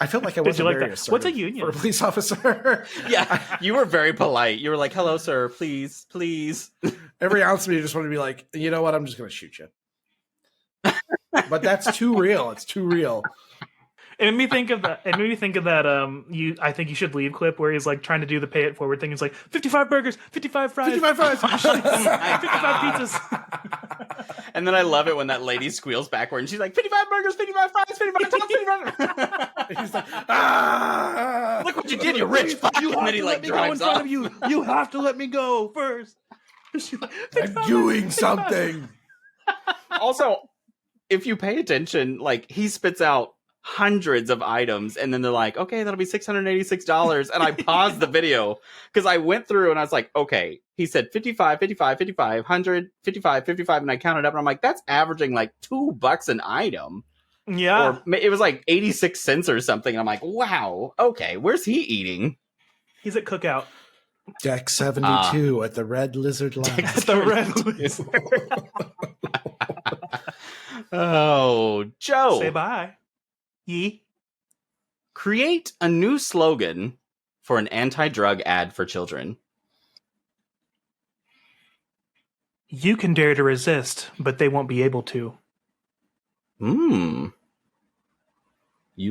[SPEAKER 4] I felt like I wasn't
[SPEAKER 5] like
[SPEAKER 4] very
[SPEAKER 5] that?
[SPEAKER 4] assertive
[SPEAKER 5] What's a union?
[SPEAKER 4] for a police officer.
[SPEAKER 3] Yeah, you were very polite. You were like, "Hello, sir. Please, please."
[SPEAKER 4] Every ounce of me just wanted to be like, you know what? I'm just going to shoot you. But that's too real. It's too real.
[SPEAKER 5] It made me think of that. I think you should leave clip where he's like trying to do the pay it forward thing. He's like 55 burgers, 55 fries,
[SPEAKER 4] 55 fries,
[SPEAKER 5] 55 pizzas.
[SPEAKER 3] And then I love it when that lady squeals backward and she's like, 55 burgers, 55 fries, 55 tops, 55.
[SPEAKER 4] He's like, ah!
[SPEAKER 3] Look what you did, you rich fuck.
[SPEAKER 5] You
[SPEAKER 3] And then he like drives off.
[SPEAKER 5] you. You have to let me go first.
[SPEAKER 4] I'm doing something.
[SPEAKER 3] Also, if you pay attention, like he spits out hundreds of items and then they're like, okay, that'll be $686. And I paused the video because I went through and I was like, okay, he said 55, 55, 55, 100, 55, 55. And I counted up and I'm like, that's averaging like $2 an item.
[SPEAKER 5] Yeah.
[SPEAKER 3] Or it was like 86 cents or something. And I'm like, wow, okay, where's he eating?
[SPEAKER 5] He's at Cookout.
[SPEAKER 4] Deck 72 at the Red Lizard Lounge.
[SPEAKER 5] At the Red Lizard.
[SPEAKER 3] Oh, Joe.
[SPEAKER 5] Say bye. Yee.
[SPEAKER 3] Create a new slogan for an anti-drug ad for children.
[SPEAKER 5] You can dare to resist, but they won't be able to.
[SPEAKER 3] You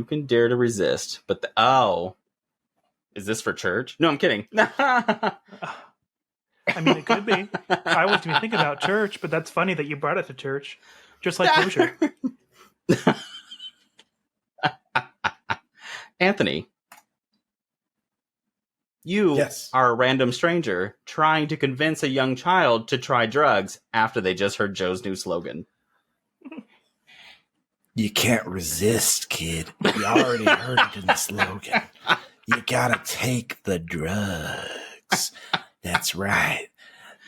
[SPEAKER 3] can dare to resist, but is this for church? No, I'm kidding.
[SPEAKER 5] I mean, it could be. I wasn't even thinking about church, but that's funny that you brought it to church. Just like kosher.
[SPEAKER 3] Anthony, you are a random stranger trying to convince a young child to try drugs after they just heard Joe's new slogan.
[SPEAKER 4] You can't resist, kid. You already heard it in the slogan. You gotta take the drugs. That's right.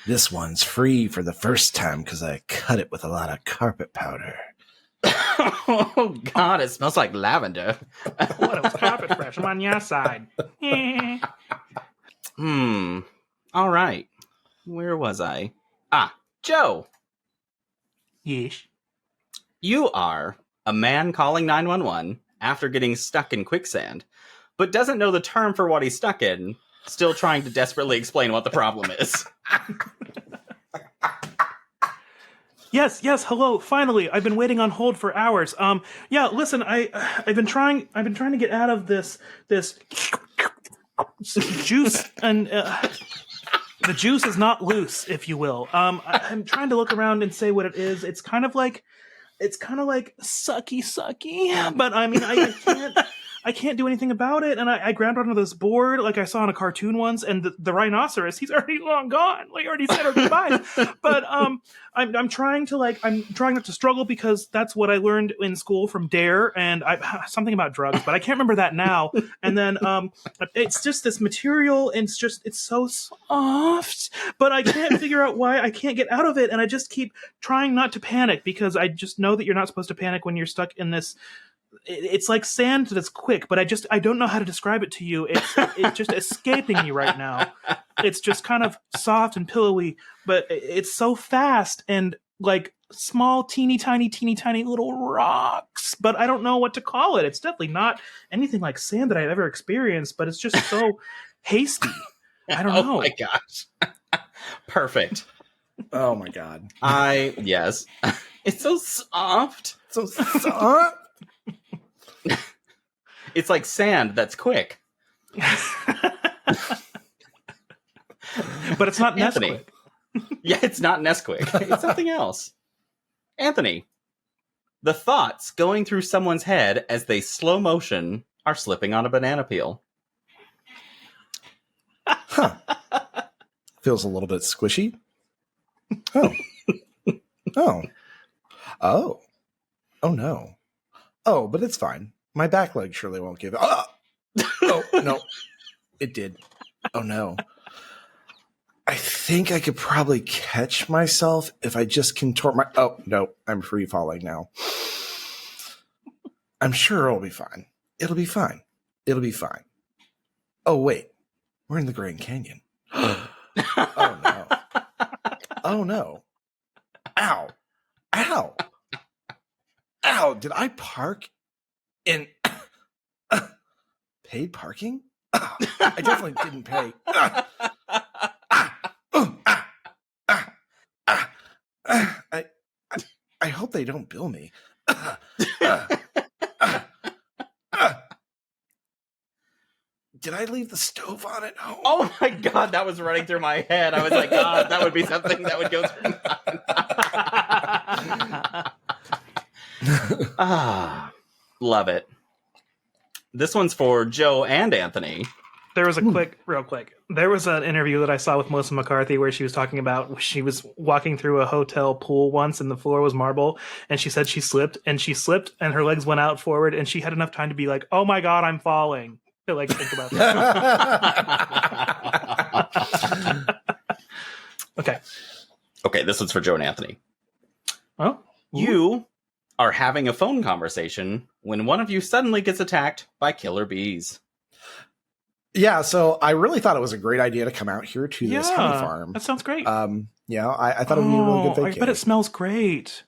[SPEAKER 4] This one's free for the first time because I cut it with a lot of carpet powder.
[SPEAKER 3] Oh, God, it smells like lavender.
[SPEAKER 5] What, it was carpet fresh. I'm on your side.
[SPEAKER 3] All right. Where was I? Joe.
[SPEAKER 5] Yeesh.
[SPEAKER 3] You are a man calling 911 after getting stuck in quicksand, but doesn't know the term for what he's stuck in, still trying to desperately explain what the problem is.
[SPEAKER 5] Yes, hello. Finally, I've been waiting on hold for hours. Yeah, listen, I've been trying to get out of this juice, and the juice is not loose, if you will. I'm trying to look around and say what it is. It's kind of like sucky, but I mean, I can't do anything about it, and I grabbed onto this board like I saw in a cartoon once, and the rhinoceros, he's already long gone. Like, already said our goodbyes. But I'm trying not to struggle because that's what I learned in school from Dare, and something about drugs, but I can't remember that now. And then it's just this material, and it's so soft, but I can't figure out why I can't get out of it, and I just keep trying not to panic because I just know that you're not supposed to panic when you're stuck in this. It's like sand that's quick, but I don't know how to describe it to you. It's just escaping me right now. It's just kind of soft and pillowy, but it's so fast and like small, teeny tiny little rocks. But I don't know what to call it. It's definitely not anything like sand that I've ever experienced, but it's just so hasty. I don't know.
[SPEAKER 3] Oh my gosh. Perfect.
[SPEAKER 4] Oh my God.
[SPEAKER 3] Yes. It's so soft.
[SPEAKER 4] So soft.
[SPEAKER 3] It's like sand that's quick.
[SPEAKER 5] But it's not
[SPEAKER 3] Anthony.
[SPEAKER 5] Nesquik.
[SPEAKER 3] Yeah, it's not Nesquik. It's something else. Anthony, the thoughts going through someone's head as they slow motion are slipping on a banana peel.
[SPEAKER 4] Huh. Feels a little bit squishy. Oh. Oh. Oh. Oh no. Oh, but it's fine. My back leg surely won't give it. Oh, no. It did. Oh, no. I think I could probably catch myself if I just contort my... Oh, no. I'm free falling now. I'm sure it'll be fine. It'll be fine. It'll be fine. Oh, wait. We're in the Grand Canyon. Oh, no. Oh, no. Ow. Ow. Ow. Did I park in paid parking? I definitely didn't pay. I hope they don't bill me. Did I leave the stove on at home?
[SPEAKER 3] Oh my god, that was running through my head. I was like, God, that would be something that would go through my love it. This one's for Joe and Anthony.
[SPEAKER 5] There was real quick. There was an interview that I saw with Melissa McCarthy where she was talking about she was walking through a hotel pool once and the floor was marble, and she said she slipped and her legs went out forward and she had enough time to be like, "Oh my god, I'm falling." To like think about that. Okay,
[SPEAKER 3] this one's for Joe and Anthony.
[SPEAKER 5] Oh,
[SPEAKER 3] you are having a phone conversation when one of you suddenly gets attacked by killer bees.
[SPEAKER 4] Yeah, so I really thought it was a great idea to come out here to this honey farm.
[SPEAKER 5] That sounds great.
[SPEAKER 4] I thought it would be a really good thing.
[SPEAKER 5] I bet it smells great.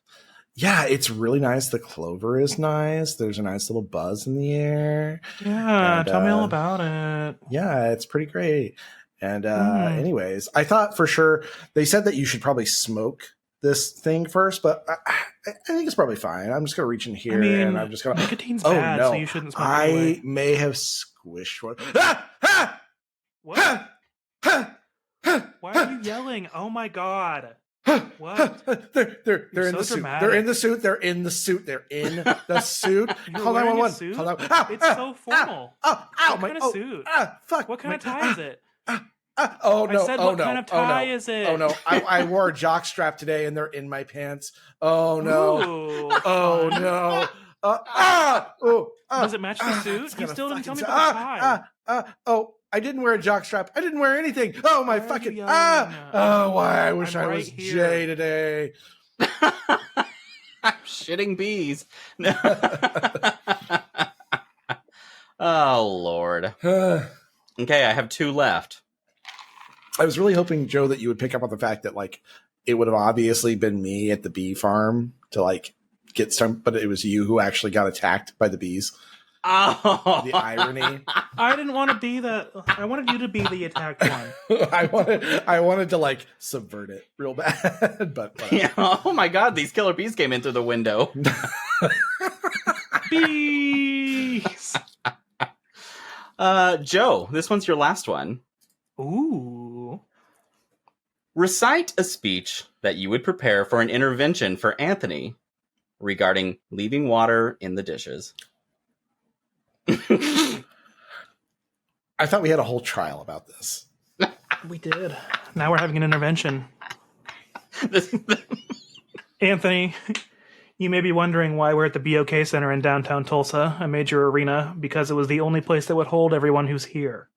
[SPEAKER 4] Yeah, it's really nice. The clover is nice. There's a nice little buzz in the air.
[SPEAKER 5] Yeah, tell me all about it.
[SPEAKER 4] Yeah, it's pretty great. And anyways, I thought for sure they said that you should probably smoke this thing first, but I think it's probably fine. I'm just gonna reach in here and I'm just gonna.
[SPEAKER 5] Nicotine's bad, so you shouldn't smoke.
[SPEAKER 4] I may have squished one.
[SPEAKER 5] What? Why are you yelling? Oh my god! What?
[SPEAKER 4] They're in the suit. They're in the suit. They're in the suit. They're in the suit.
[SPEAKER 5] Call 911. Hold on. It's so formal.
[SPEAKER 4] What
[SPEAKER 5] kind of suit?
[SPEAKER 4] Fuck.
[SPEAKER 5] What kind of tie is it?
[SPEAKER 4] Oh no!
[SPEAKER 5] I said, what kind of tie is it?
[SPEAKER 4] Oh no! I wore a jock strap today, and they're in my pants. Oh no!
[SPEAKER 5] Ooh,
[SPEAKER 4] oh no!
[SPEAKER 5] Does it match the suit? You still didn't tell me about the tie.
[SPEAKER 4] I didn't wear a jock strap. I didn't wear anything. Oh my fucking! Why? I wish I was here. Jay today.
[SPEAKER 3] I'm shitting bees. Oh Lord. Okay, I have 2 left.
[SPEAKER 4] I was really hoping, Joe, that you would pick up on the fact that like it would have obviously been me at the bee farm to like get some, but it was you who actually got attacked by the bees.
[SPEAKER 3] Oh,
[SPEAKER 4] the irony!
[SPEAKER 5] I didn't want to be that. I wanted you to be the attacked one.
[SPEAKER 4] I wanted to like subvert it real bad, but
[SPEAKER 3] yeah. Oh my god, these killer bees came in through the window.
[SPEAKER 5] Bees.
[SPEAKER 3] Joe, this one's your last one.
[SPEAKER 5] Ooh.
[SPEAKER 3] Recite a speech that you would prepare for an intervention for Anthony regarding leaving water in the dishes.
[SPEAKER 4] I thought we had a whole trial about this.
[SPEAKER 5] We did. Now we're having an intervention. Anthony, you may be wondering why we're at the BOK Center in downtown Tulsa, a major arena, because it was the only place that would hold everyone who's here.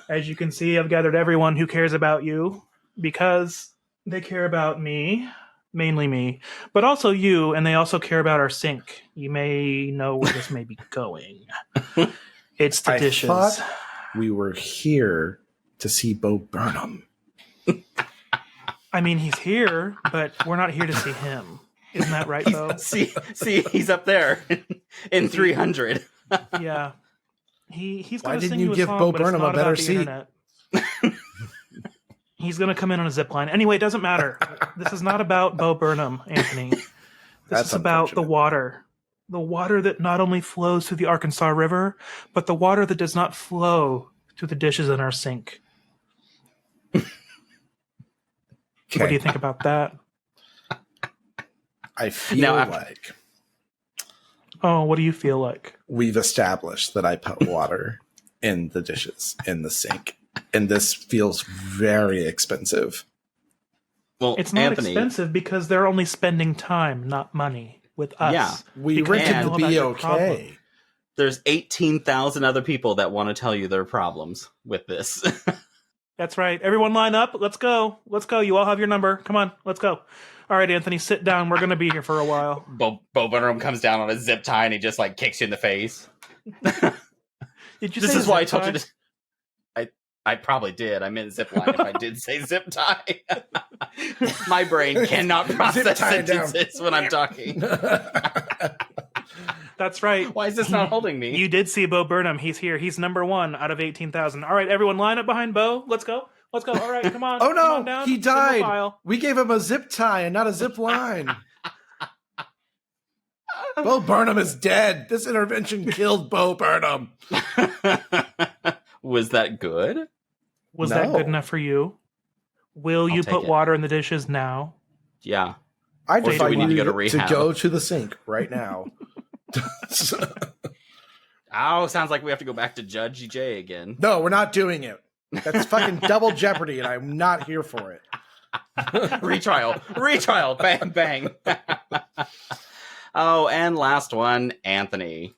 [SPEAKER 5] As you can see, I've gathered everyone who cares about you, because they care about me, mainly me, but also you, and they also care about our sink. You may know where this may be going. It's the dishes.
[SPEAKER 4] I thought we were here to see Bo Burnham.
[SPEAKER 5] I mean, he's here, but we're not here to see him. Isn't that right, Bo?
[SPEAKER 3] See, he's up there in 300.
[SPEAKER 5] Yeah. He's
[SPEAKER 4] Why
[SPEAKER 5] going to
[SPEAKER 4] didn't
[SPEAKER 5] sing
[SPEAKER 4] you
[SPEAKER 5] a
[SPEAKER 4] give
[SPEAKER 5] song,
[SPEAKER 4] Bo
[SPEAKER 5] but it's
[SPEAKER 4] Burnham
[SPEAKER 5] not
[SPEAKER 4] a better
[SPEAKER 5] about the
[SPEAKER 4] seat?
[SPEAKER 5] internet. He's going to come in on a zip line. Anyway, it doesn't matter. This is not about Bo Burnham, Anthony. This is about the water. The water that not only flows through the Arkansas River, but the water that does not flow through the dishes in our sink.
[SPEAKER 4] Okay.
[SPEAKER 5] What do you think about that?
[SPEAKER 4] I feel like...
[SPEAKER 5] Oh, what do you feel like?
[SPEAKER 4] We've established that I put water in the dishes, in the sink. And this feels very expensive.
[SPEAKER 3] Well,
[SPEAKER 5] it's not
[SPEAKER 3] Anthony,
[SPEAKER 5] expensive because they're only spending time, not money. with us.
[SPEAKER 3] Yeah,
[SPEAKER 4] we
[SPEAKER 5] because
[SPEAKER 4] rented
[SPEAKER 5] we know
[SPEAKER 4] the
[SPEAKER 5] about your
[SPEAKER 4] BOK.
[SPEAKER 5] problem.
[SPEAKER 3] There's 18,000 other people that want to tell you their problems with this.
[SPEAKER 5] That's right. Everyone line up. Let's go. Let's go. You all have your number. Come on. Let's go. All right, Anthony, sit down. We're going to be here for a while.
[SPEAKER 3] Bo Burnham comes down on a zip tie and he just like kicks you in the face.
[SPEAKER 5] Did you
[SPEAKER 3] This
[SPEAKER 5] say
[SPEAKER 3] is why I
[SPEAKER 5] zip
[SPEAKER 3] told you
[SPEAKER 5] tie?
[SPEAKER 3] to. I probably did. I meant zip line if I did say zip tie. My brain cannot process
[SPEAKER 4] tie down.
[SPEAKER 3] sentences when I'm talking.
[SPEAKER 5] That's right.
[SPEAKER 3] Why is this not holding me?
[SPEAKER 5] You did see Bo Burnham. He's here. He's number 1 out of 18,000. All right, everyone, line up behind Bo. Let's go. Let's go. All right, come on.
[SPEAKER 4] Oh
[SPEAKER 5] Come on
[SPEAKER 4] no,
[SPEAKER 5] down.
[SPEAKER 4] he
[SPEAKER 5] Single
[SPEAKER 4] died.
[SPEAKER 5] file.
[SPEAKER 4] We gave him a zip tie and not a zip line. Bo Burnham is dead. This intervention killed Bo Burnham.
[SPEAKER 3] Was that good?
[SPEAKER 5] Was that
[SPEAKER 4] No.
[SPEAKER 5] good enough for you? Will you
[SPEAKER 3] take
[SPEAKER 5] put
[SPEAKER 3] it.
[SPEAKER 5] water in the dishes now?
[SPEAKER 3] Yeah.
[SPEAKER 4] I
[SPEAKER 5] Or do
[SPEAKER 4] defy
[SPEAKER 5] we need
[SPEAKER 3] to
[SPEAKER 4] you
[SPEAKER 3] go to
[SPEAKER 4] to
[SPEAKER 3] rehab?
[SPEAKER 4] go to the sink right now.
[SPEAKER 3] Oh, sounds like we have to go back to Judge J again.
[SPEAKER 4] No, we're not doing it. That's fucking double jeopardy, and I'm not here for it.
[SPEAKER 3] Retrial. Bang, bang. Oh, and last one, Anthony.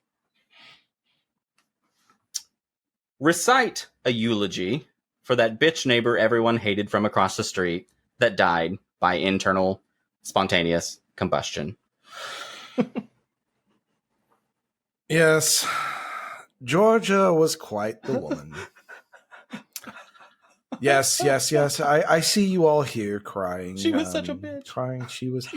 [SPEAKER 3] Recite a eulogy for that bitch neighbor everyone hated from across the street that died by internal spontaneous combustion.
[SPEAKER 4] Yes, Georgia was quite the woman. Yes. I see you all here crying.
[SPEAKER 3] She was such a bitch.
[SPEAKER 4] Crying. She was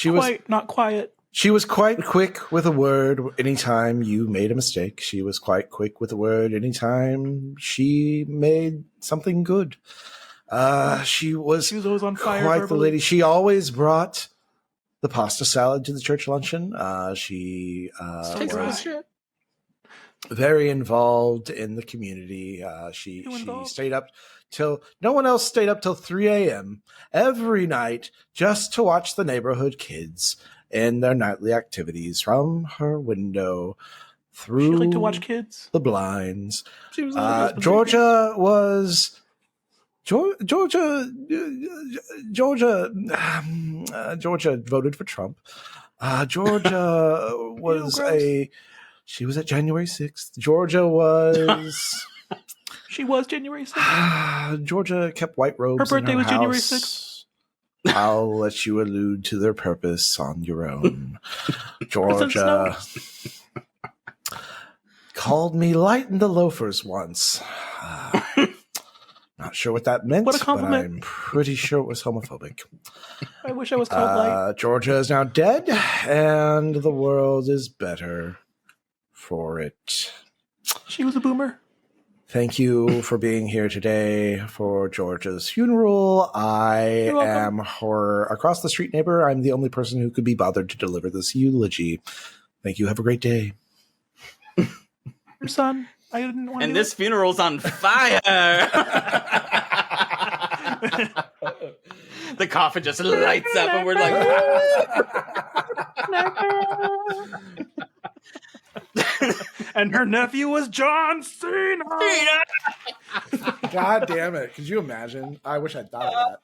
[SPEAKER 5] Quite not quiet.
[SPEAKER 4] She was quite quick with a word anytime you made a mistake. She was quite quick with a word anytime she made something good. She was
[SPEAKER 5] always on fire.
[SPEAKER 4] quite the
[SPEAKER 5] verbally.
[SPEAKER 4] lady. She always brought the pasta salad to the church luncheon. She
[SPEAKER 3] Takes
[SPEAKER 5] right.
[SPEAKER 3] this shit.
[SPEAKER 4] very involved in the community. She
[SPEAKER 5] involved?
[SPEAKER 4] stayed up till no one else stayed up till 3 a.m. every night just to watch the neighborhood kids in their nightly activities from her window through
[SPEAKER 5] She liked to watch kids.
[SPEAKER 4] the blinds.
[SPEAKER 5] She was
[SPEAKER 4] Georgia voted for Trump. Georgia was
[SPEAKER 5] gross.
[SPEAKER 4] she was at January 6th. Georgia was
[SPEAKER 5] She was January 6th.
[SPEAKER 4] Georgia kept white robes.
[SPEAKER 5] Her birthday
[SPEAKER 4] in
[SPEAKER 5] was January
[SPEAKER 4] house.
[SPEAKER 5] 6th.
[SPEAKER 4] I'll let you allude to their purpose on your own.
[SPEAKER 5] President
[SPEAKER 4] Georgia called me light in the loafers once. Not sure what that meant,
[SPEAKER 5] What a
[SPEAKER 4] but
[SPEAKER 5] compliment.
[SPEAKER 4] I'm pretty sure it was homophobic.
[SPEAKER 5] I wish I was called light.
[SPEAKER 4] Georgia is now dead, and the world is better for it.
[SPEAKER 5] She was a boomer.
[SPEAKER 4] Thank you for being here today for Georgia's funeral. I
[SPEAKER 5] You're welcome.
[SPEAKER 4] am her across the street neighbor. I'm the only person who could be bothered to deliver this eulogy. Thank you. Have a great day.
[SPEAKER 5] Your son. I didn't want to.
[SPEAKER 3] And this funeral's on fire. The coffin just lights up, and we're like,
[SPEAKER 5] And her nephew was John Cena.
[SPEAKER 4] God damn it. Could you imagine? I wish I'd thought of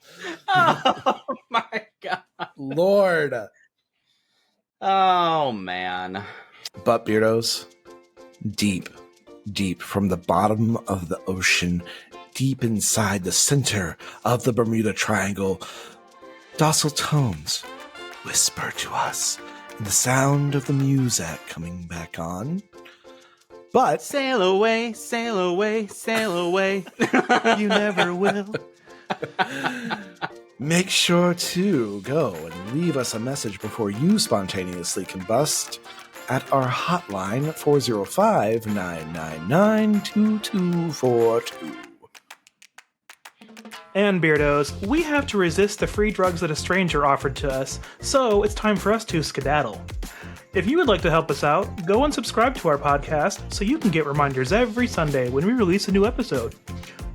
[SPEAKER 4] that.
[SPEAKER 3] oh my god.
[SPEAKER 4] Lord.
[SPEAKER 3] Oh man.
[SPEAKER 4] But Beardos, deep from the bottom of the ocean, deep inside the center of the Bermuda Triangle, docile tones whisper to us in the sound of the music coming back on. But
[SPEAKER 3] Sail away, sail away, sail away.
[SPEAKER 5] You never will.
[SPEAKER 4] make sure to go and leave us a message before you spontaneously combust at our hotline 405-999-2242.
[SPEAKER 5] And Beardos, we have to resist the free drugs that a stranger offered to us, so it's time for us to skedaddle. If you would like to help us out, go and subscribe to our podcast so you can get reminders every Sunday when we release a new episode.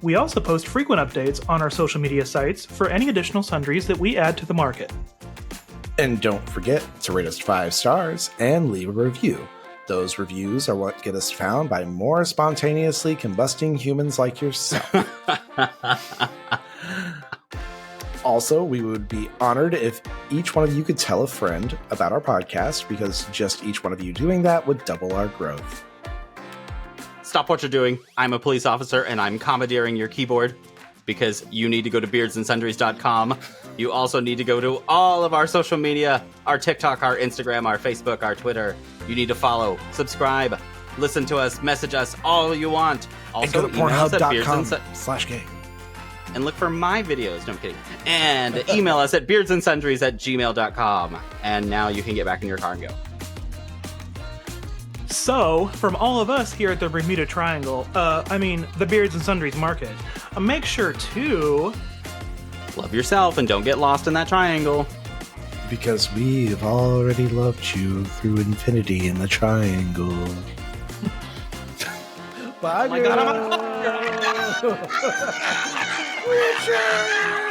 [SPEAKER 5] We also post frequent updates on our social media sites for any additional sundries that we add to the market.
[SPEAKER 4] And don't forget to rate us 5 stars and leave a review. Those reviews are what get us found by more spontaneously combusting humans like yourself. Also, we would be honored if each one of you could tell a friend about our podcast, because just each one of you doing that would double our growth.
[SPEAKER 3] Stop what you're doing. I'm a police officer, and I'm commandeering your keyboard because you need to go to beardsandsundries.com. You also need to go to all of our social media, our TikTok, our Instagram, our Facebook, our Twitter. You need to follow, subscribe, listen to us, message us all you want. Also,
[SPEAKER 4] and go to pornhub.com/gay.
[SPEAKER 3] And look for my videos. No, I'm kidding. And email us at beardsandsundries@gmail.com. And now you can get back in your car and go.
[SPEAKER 5] So, from all of us here at the Bermuda Triangle, the Beards and Sundries Market, make sure to...
[SPEAKER 3] love yourself and don't get lost in that triangle.
[SPEAKER 4] Because we've already loved you through infinity in the triangle. Bye,
[SPEAKER 3] oh my God, I'm on fire.
[SPEAKER 4] Richard!